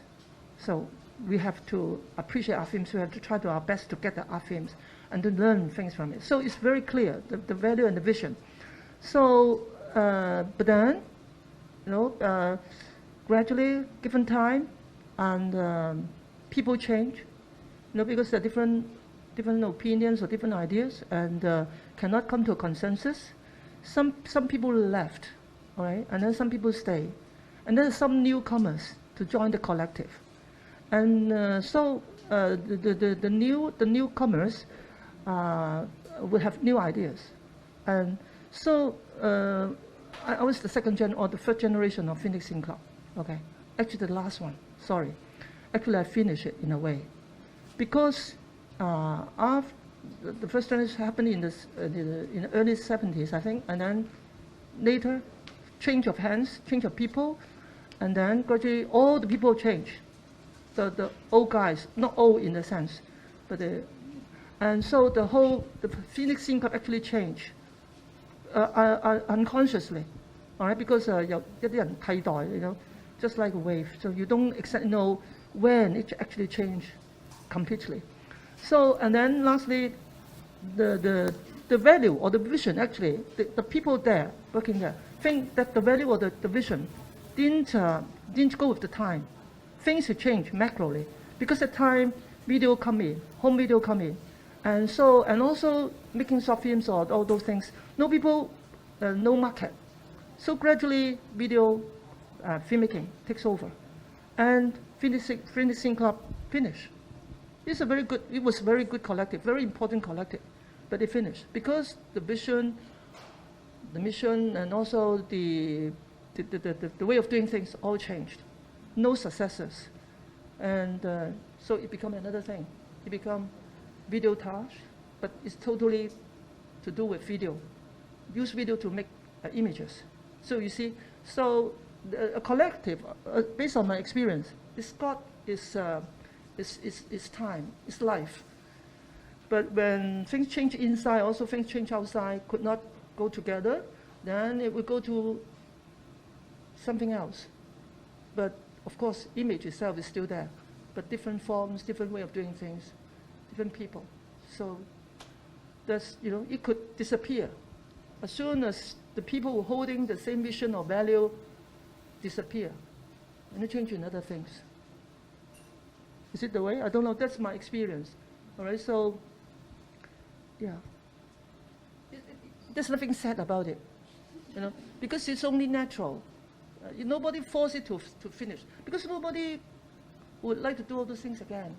So we have to appreciate art films. We have to try to our best to get the art films and to learn things from it. So it's very clear, the value and the vision. So, but then, gradually, given time, and people change, because there are different opinions or different ideas, and cannot come to a consensus. Some people left, all right, and then some people stay, and then some newcomers to join the collective, and so the newcomers will have new ideas, and so I was the the third generation of Phoenix Scene Club. Okay, actually the last one. Sorry, actually I finished it in a way, because after the first generation happened in the early 70s, I think, and then later change of hands, change of people, and then gradually all the people change. The old guys, not old in the sense, but and so the Phoenix Scene Club actually changed unconsciously, all right, because 有一啲人替代, just like a wave. So you don't exactly know when it actually changed completely. So, and then lastly, the value or the vision, actually, the people there, working there, think that the value or the vision didn't go with the time. Things have changed macroly, because at the time, video come in, home video come in. And so, and also making short films or all those things, no people, no market. So gradually, video filmmaking takes over. And Phoenix Scene Club finished. It was a very good collective, very important collective, but it finished because the vision, the mission, and also the way of doing things all changed. No successors, and so it became another thing. It became videotage, but it's totally to do with video. Use video to make images. So you see, so a collective, based on my experience, it's time, it's life. But when things change inside, also things change outside, could not go together, then it would go to something else. But of course, image itself is still there, but different forms, different way of doing things, different people. So that's, it could disappear as soon as the people holding the same vision or value disappear, and they change in other things. Is it the way? I don't know. That's my experience. All right. So, yeah, there's nothing sad about it, because it's only natural. Nobody forced it to finish, because nobody would like to do all those things again.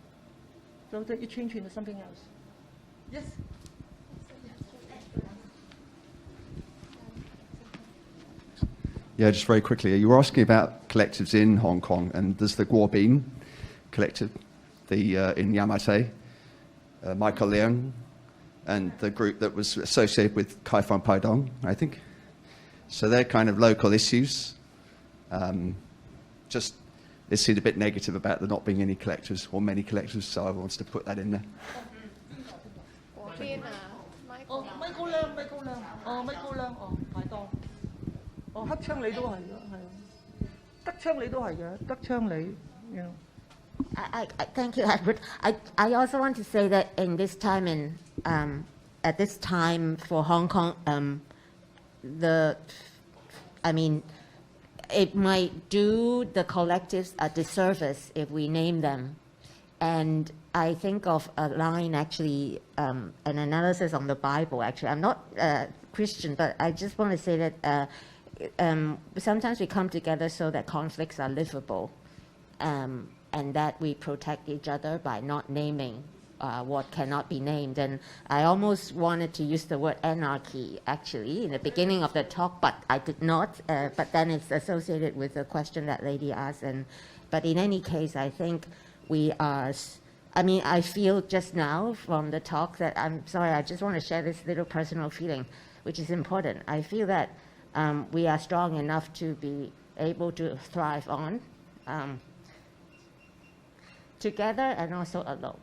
So that it changes into something else. Yes. Yeah, just very quickly, you were asking about collectives in Hong Kong, and there's the Guobin collective, in Yamate, Michael Yeung, and the group that was associated with Kai Fung Pai Dong, I think. So they're kind of local issues. Just it seemed a bit negative about there not being any collectives or many collectives, so I wanted to put that in there. Thank you, Edward. I also want to say that in this time, at this time for Hong Kong, it might do the collectives a disservice if we name them. And I think of a line, actually, an analysis on the Bible, actually. I'm not Christian, but I just want to say that sometimes we come together so that conflicts are livable, and that we protect each other by not naming what cannot be named. And I almost wanted to use the word anarchy, actually, in the beginning of the talk, but I did not. But then it's associated with the question that lady asked. But in any case, I think we are, I feel just now from the talk that, I'm sorry, I just want to share this little personal feeling, which is important. I feel that we are strong enough to be able to thrive on together and also alone.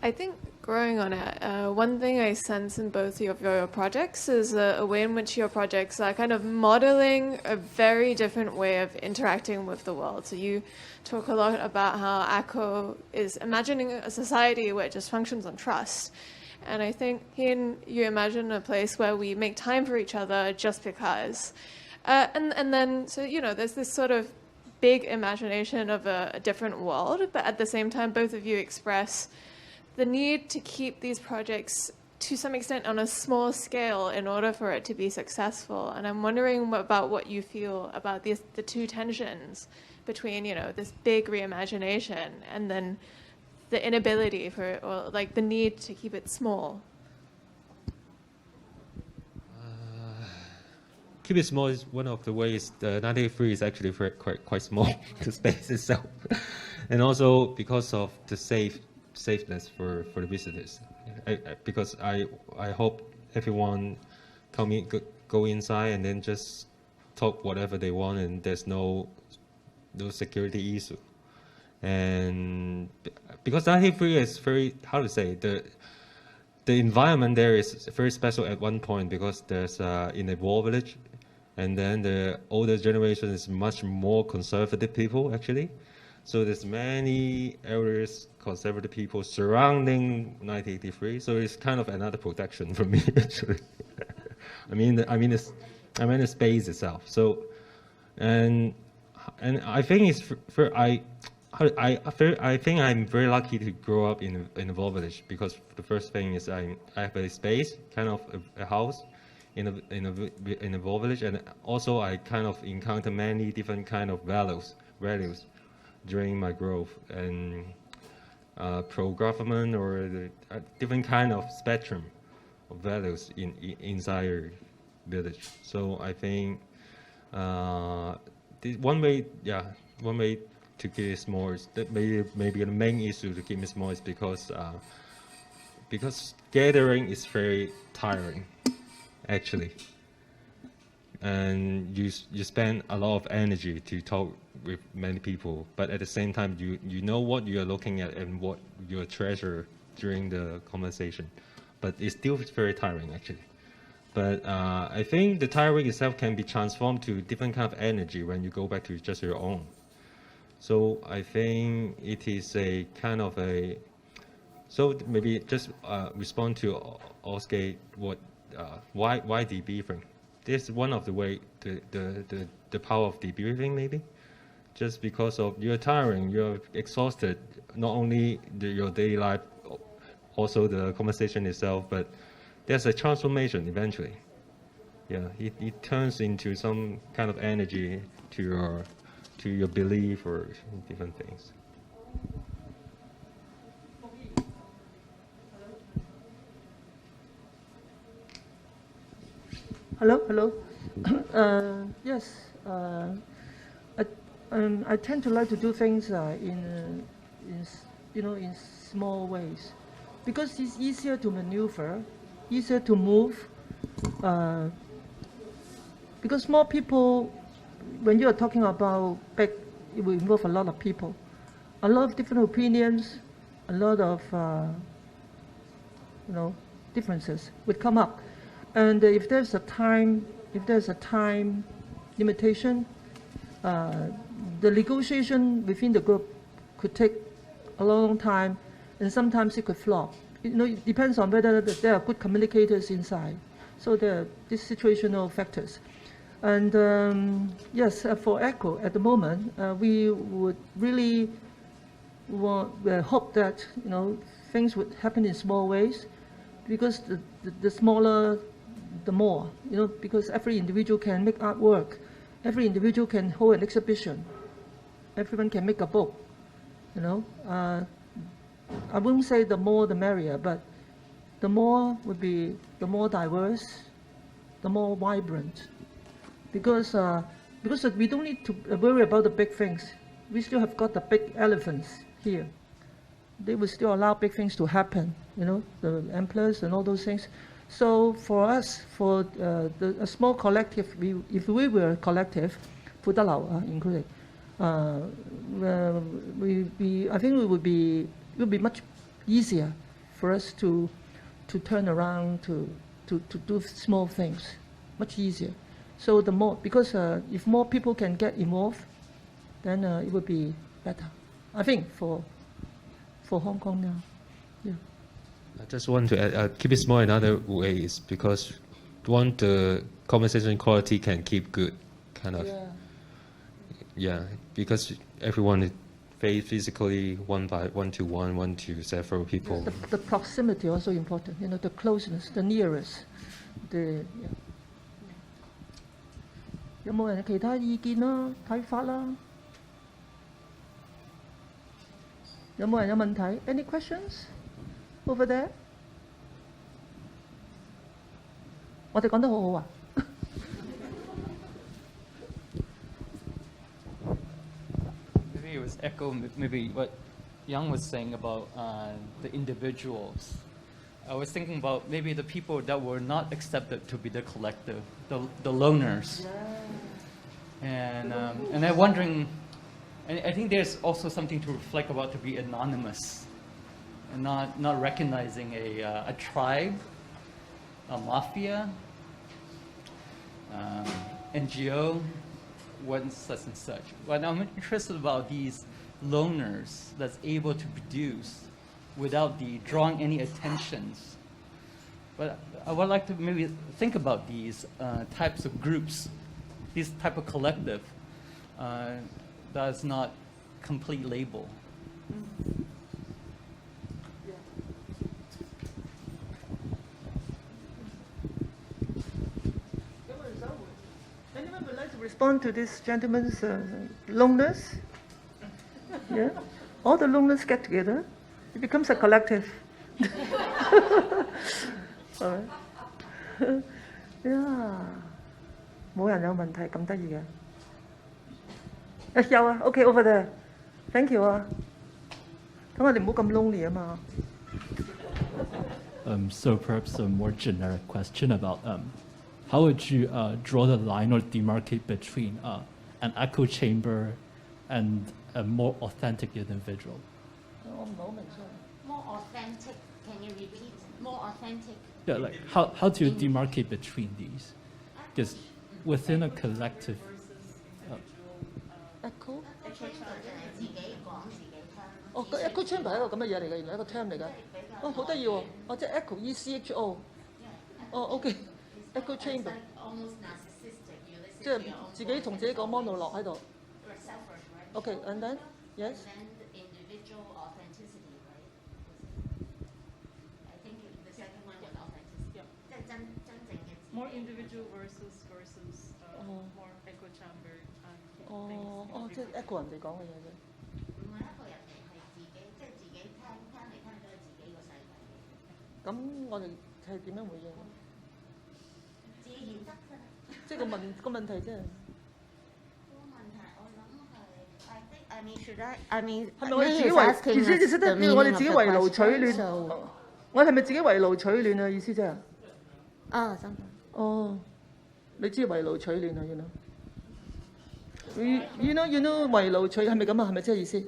I think growing on it, one thing I sense in both of your projects is a way in which your projects are kind of modeling a very different way of interacting with the world. So you talk a lot about how ACO is imagining a society where it just functions on trust. And I think Hin, you imagine a place where we make time for each other just because. And then, so, there's this sort of big imagination of a different world, but at the same time, both of you express the need to keep these projects to some extent on a small scale in order for it to be successful. And I'm wondering about what you feel about the two tensions between, this big reimagination and then the inability or like the need to keep it small. Keep it small is one of the ways. The 93 is actually quite small, the space itself, and also because of the safeness for the visitors. Because I hope everyone go inside and then just talk whatever they want, and there's no security issue. And because 93 is very, how to say, the environment there is very special at one point, because there's in a war village. And then the older generation is much more conservative people, actually. So there's many areas, conservative people surrounding 1983. So it's kind of another protection for me, actually. I mean the space itself. So, and I think it's I think I'm very lucky to grow up in a war village, because the first thing is I have a space, kind of a house, in a war village, and also I kind of encounter many different kind of values during my growth, and pro-government or the different kind of spectrum of values inside your village. So I think one way to keep it small is that maybe the main issue to keep it small is because gathering is very tiring, actually, and you spend a lot of energy to talk with many people, but at the same time you know what you are looking at and what you treasure during the conversation, but it's still very tiring, actually. But I think the tiring itself can be transformed to different kind of energy when you go back to just your own. So I think it is a kind of a, so maybe just respond to Özge, what, why debriefing? This is one of the way, the power of debriefing maybe. Just because of you're tiring, you're exhausted, not only your daily life, also the conversation itself, but there's a transformation eventually. Yeah, it turns into some kind of energy to your belief or different things. Hello. Yes. I tend to like to do things in small ways, because it's easier to maneuver, easier to move. Because small people, when you are talking about big, it will involve a lot of people, a lot of different opinions, a lot of differences would come up, and if there's a time limitation, the negotiation within the group could take a long time, and sometimes it could flop. It depends on whether there are good communicators inside. So there are these situational factors. And yes, for ECHO at the moment, we would really hope that things would happen in small ways, because the smaller, the more. Because every individual can make artwork, every individual can hold an exhibition, everyone can make a book. I wouldn't say the more the merrier, but the more would be the more diverse, the more vibrant. Because we don't need to worry about the big things. We still have got the big elephants here. They will still allow big things to happen, the M+ and all those things. So for us, for a small collective, if we were a collective, Phu Tak included, I think it would be much easier for us to turn around to do small things, much easier. So the more, because if more people can get involved, then it would be better, I think, for Hong Kong now. Yeah. I just want to add, keep it small in other ways, because the conversation quality can keep good, kind of. Yeah, because everyone is physically one to one to several people. Yeah, the proximity also important, the closeness, the nearest. Yeah. 有冇人其他意見啦、睇法啦？有冇人有問題 ？Any questions over there？ 我哋講得好好啊！ Maybe it was echo maybe what Yeung was saying about the individuals. I was thinking about maybe the people that were not accepted to be the collective, the loners. And I'm wondering, and I think there's also something to reflect about, to be anonymous and not recognizing a tribe, a mafia, NGO, one such and such. But I'm interested about these loners that's able to produce without drawing any attentions. But I would like to maybe think about these types of groups, this type of collective that's not complete label. Anyone would like to respond to this gentleman's loners? Yeah, all the loners get together. It becomes a collective. All right. Yeah. 冇人有問題咁得意嘅。有啊 ，OK over there. Thank you 啊。咁我哋唔好咁 lonely 啊嘛。So perhaps a more generic question about how would you draw the line or demarcate between an echo chamber and a more authentic individual? More authentic. Can you repeat? More authentic. Yeah, like how do you demarcate between these? Because within a collective. Echo？ 哦，個 echo chamber 係一個咁嘅嘢嚟嘅，原來一個 term 嚟嘅。哦，好得意喎！哦，即係 echo ECHO。哦 ，OK。echo chamber。即係自己同自己講 monologue 喺度。OK，and then yes。More individual versus more echo chamber and things. 哦，即係 echo 人哋講嘅嘢啫。唔係一個人嚟，係自己，即係自己聽嚟聽去都係自己個世界。咁我哋係點樣回應？自己顯得啫。即係個問題啫。個問題我諗係，I mean should I mean 係咪我哋自己意思得我哋自己圍爐取暖？我係咪自己圍爐取暖啊？意思啫？啊，真係。哦，你知圍爐取暖啊？You know 圍爐取係咪咁啊？係咪即係意思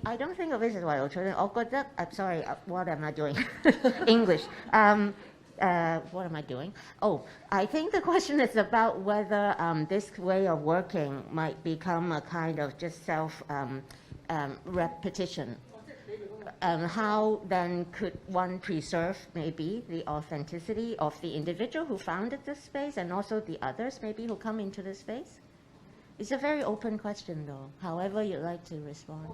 I don't think of it as 圍爐取暖。我覺得 I'm sorry, what am I doing? English. What am I doing? Oh, I think the question is about whether this way of working might become a kind of just self repetition. How then could one preserve maybe the authenticity of the individual who founded this space and also the others maybe who come into this space? It's a very open question though, however you'd like to respond.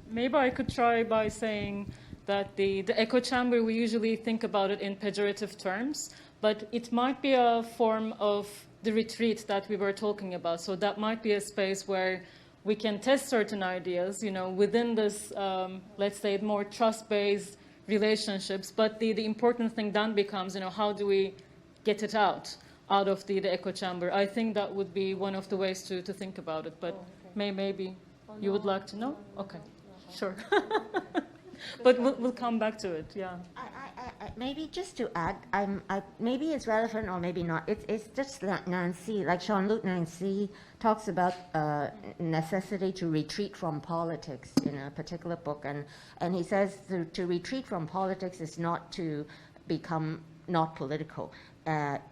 Maybe I could try by saying that the echo chamber, we usually think about it in pejorative terms, but it might be a form of the retreat that we were talking about. So that might be a space where we can test certain ideas, within this, let's say, more trust-based relationships. But the important thing then becomes, how do we get it out of the echo chamber? I think that would be one of the ways to think about it. But maybe you would like to know? Okay, sure. But we'll come back to it, yeah. Maybe just to add, maybe it's relevant or maybe not. It's just like Nancy, like Jean-Luc Nancy talks about necessity to retreat from politics in a particular book. And he says to retreat from politics is not to become not political.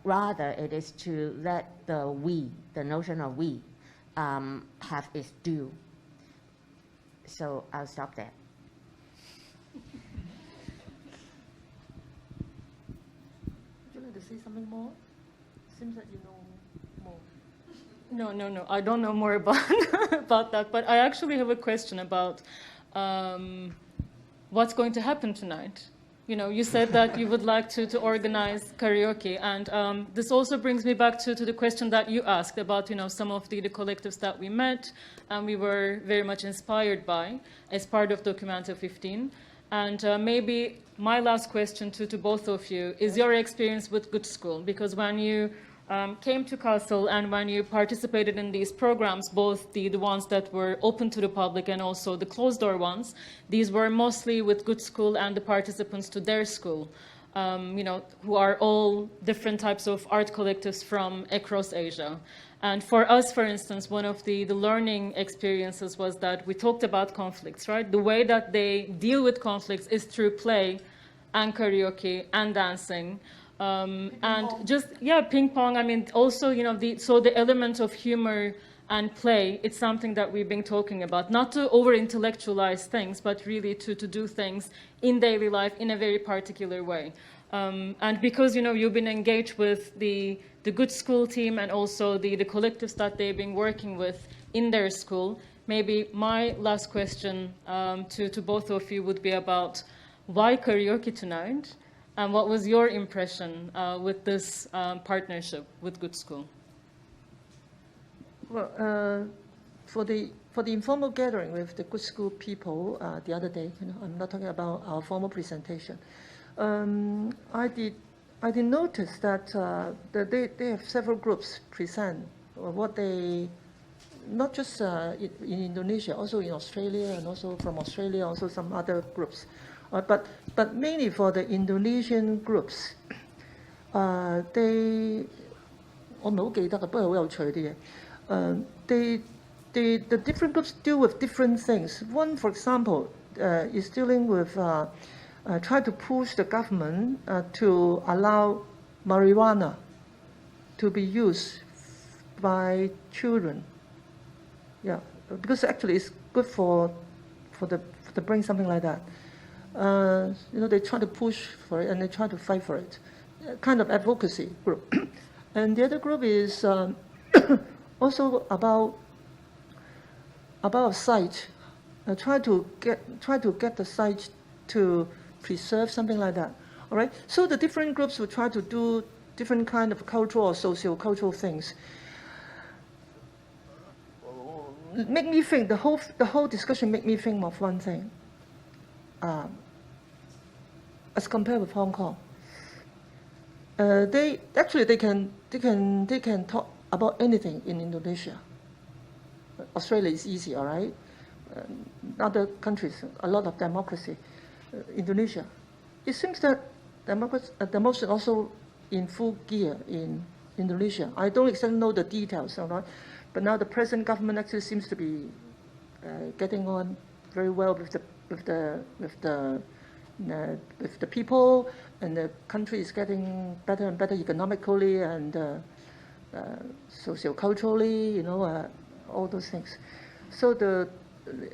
Rather, it is to let the notion of we, have its due. So I'll stop there. To say something more? Seems that you know more. No. I don't know more about that. But I actually have a question about what's going to happen tonight. You said that you would like to organize karaoke. And this also brings me back to the question that you asked about, some of the collectives that we met and we were very much inspired by as part of Documenta 15. And maybe my last question to both of you is your experience with Good School. Because when you came to Kassel and when you participated in these programs, both the ones that were open to the public and also the closed-door ones, these were mostly with Good School and the participants to their school, who are all different types of art collectives from across Asia. And for us, for instance, one of the learning experiences was that we talked about conflicts, right? The way that they deal with conflicts is through play and karaoke and dancing. And just, ping pong. I mean, also, the element of humor and play, it's something that we've been talking about. Not to over-intellectualize things, but really to do things in daily life in a very particular way. And because, you've been engaged with the Good School team and also the collectives that they've been working with in their school, maybe my last question to both of you would be about why karaoke tonight, and what was your impression with this partnership with Good School? Well, for the informal gathering with the Good School people the other day, I'm not talking about our formal presentation. I did notice that they have several groups present what they, not just in Indonesia, also in Australia, and also from Australia, also some other groups. But mainly for the Indonesian groups, they, 我唔係好記得嘅，不過好有趣啲嘢。The different groups deal with different things. One, for example, is dealing with tried to push the government to allow marijuana to be used by children. Yeah, because actually it's good for the brain, something like that. They try to push for it and they try to fight for it. Kind of advocacy group. And the other group is also about a site. Try to get the site to preserve, something like that. All right. So the different groups will try to do different kind of cultural or socio-cultural things. Make me think. The whole discussion make me think of one thing. As compared with Hong Kong, they can talk about anything in Indonesia. Australia is easy, all right. Other countries, a lot of democracy. Indonesia, it seems that democracy also in full gear in Indonesia. I don't exactly know the details, all right. But now the present government actually seems to be getting on very well with the people, and the country is getting better and better economically and socio-culturally, all those things. So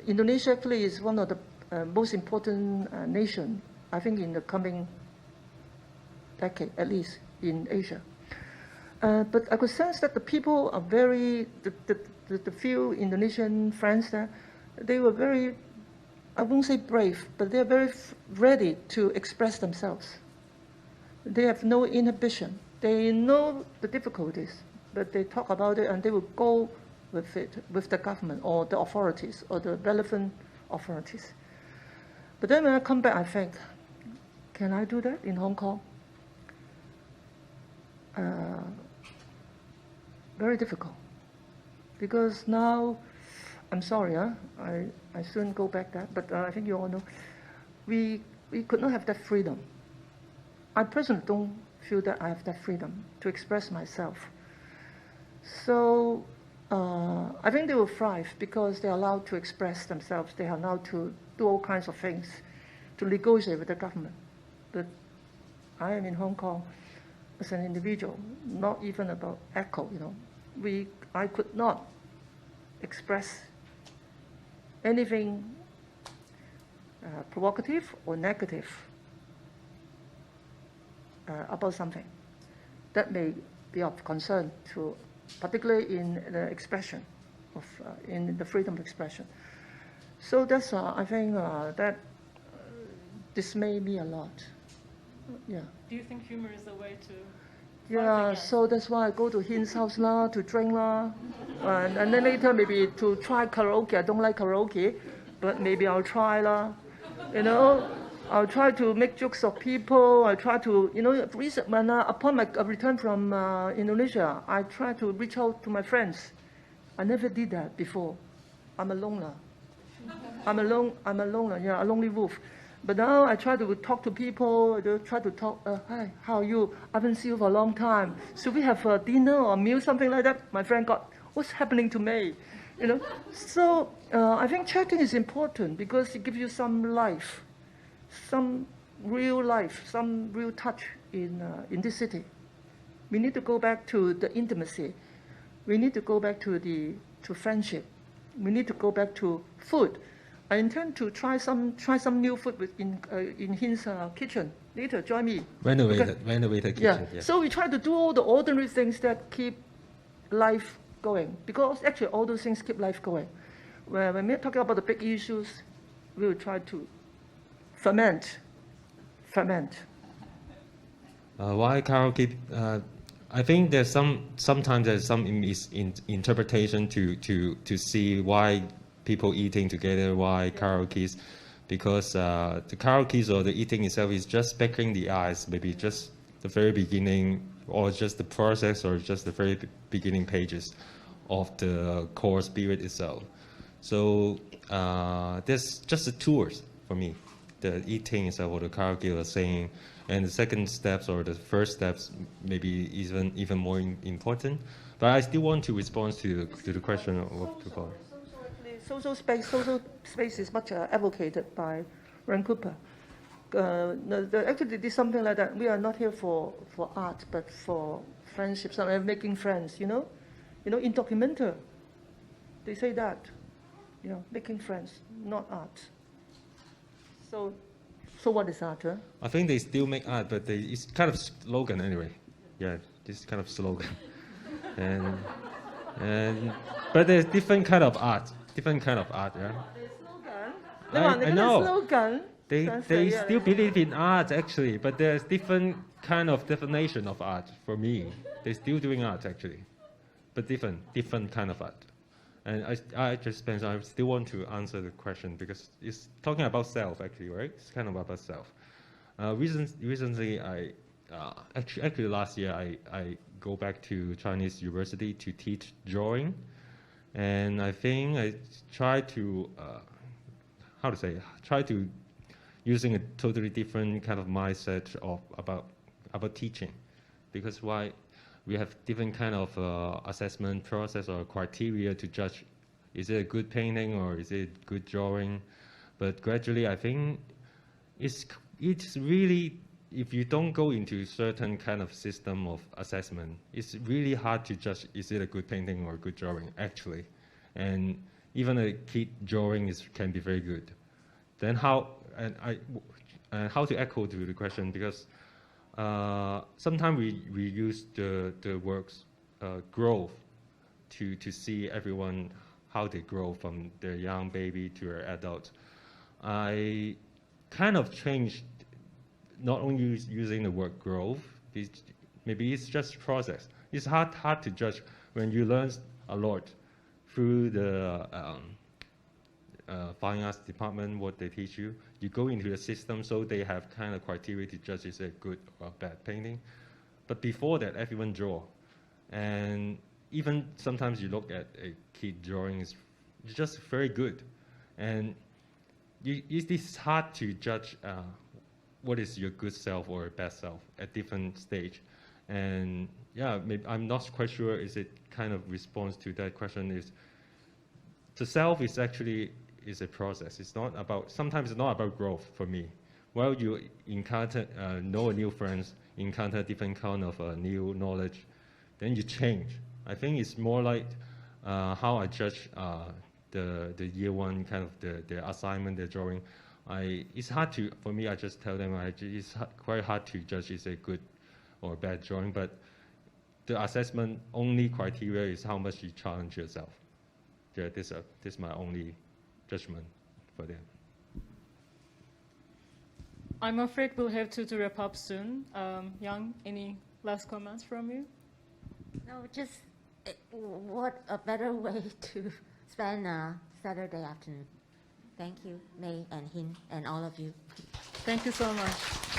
Indonesia actually is one of the most important nation, I think, in the coming decade, at least in Asia. But I could sense that the people are very, the few Indonesian friends there, they were very, I won't say brave, but they're very ready to express themselves. They have no inhibition. They know the difficulties, but they talk about it and they will go with it, with the government or the authorities or the relevant authorities. But then when I come back, I think, can I do that in Hong Kong? Very difficult. Because now, I'm sorry, I shouldn't go back there, but I think you all know, we could not have that freedom. I personally don't feel that I have that freedom to express myself. So I think they will thrive because they're allowed to express themselves. They are allowed to do all kinds of things, to negotiate with the government. But I am in Hong Kong as an individual, not even about echo, I could not express anything provocative or negative about something that may be of concern to, particularly in the expression of, in the freedom of expression. So that's, I think, that dismayed me a lot. Yeah. Do you think humor is a way to? Yeah, so that's why I go to Hin's house to drink and then later maybe to try karaoke. I don't like karaoke, but maybe I'll try I'll try to make jokes of people. I try to, when upon my return from Indonesia, I try to reach out to my friends. I never did that before. I'm a loner. I'm a loner. Yeah, a lonely wolf. But now I try to talk to people. I try to talk. Hi, how are you? I haven't seen you for a long time. Should we have a dinner or a meal, something like that? My friend got, what's happening to me? So I think chatting is important because it gives you some life, some real life, some real touch in this city. We need to go back to the intimacy. We need to go back to friendship. We need to go back to food. I intend to try some new food in Hin's kitchen. Later, join me. Renovated kitchen. Yeah. So we try to do all the ordinary things that keep life going. Because actually, all those things keep life going. When we're talking about the big issues, we will try to ferment. Why karaoke? I think sometimes there's some misinterpretation to see why people eating together, why karaoke's, because the karaoke's or the eating itself is just beckoning the eyes, maybe just the very beginning, or just the process, or just the very beginning pages of the core spirit itself. So there's just the tours for me, the eating itself or the karaoke or singing, and the second steps or the first steps maybe even more important. But I still want to respond to the question of the call. Social space is much advocated by Ren Cooper. Actually, they did something like that. We are not here for art, but for friendships. I'm making friends, you know, in documenta, they say that, making friends, not art. So what is art? Huh? I think they still make art, but it's kind of slogan anyway. Yeah, this kind of slogan. But there's different kind of art. Yeah. I know. Slogan. They still believe in art actually, but there's different kind of definition of art for me. They're still doing art actually, but different kind of art. And I still want to answer the question because it's talking about self actually, right? It's kind of about self. Recently, actually last year I go back to Chinese university to teach drawing, and I think I try to using a totally different kind of mindset about teaching, because why we have different kind of assessment process or criteria to judge is it a good painting or is it good drawing, but gradually I think it's really, if you don't go into certain kind of system of assessment, it's really hard to judge is it a good painting or a good drawing actually, and even a kid drawing can be very good. Then how to echo to the question, because sometimes we use the works growth to see everyone how they grow from their young baby to their adult. I kind of changed, not only using the word growth, maybe it's just process. It's hard to judge when you learn a lot through the fine arts department, what they teach you. You go into the system, so they have kind of criteria to judge is it good or bad painting. But before that, everyone draw. And even sometimes you look at a kid drawing, it's just very good. And it's hard to judge what is your good self or bad self at different stage. And yeah, maybe, I'm not quite sure is it kind of response to that question is, the self is actually is a process. It's not about, sometimes it's not about growth for me. While you encounter, know new friends, encounter different kind of new knowledge, then you change. I think it's more like how I judge the year one kind of the assignment, the drawing. It's hard to, for me, I just tell them it's quite hard to judge is a good or bad drawing, but the assessment only criteria is how much you challenge yourself. Yeah, this is my only judgment for them. I'm afraid we'll have to wrap up soon. Yeung, any last comments from you? No, just what a better way to spend a Saturday afternoon. Thank you, May and Hin, and all of you. Thank you so much.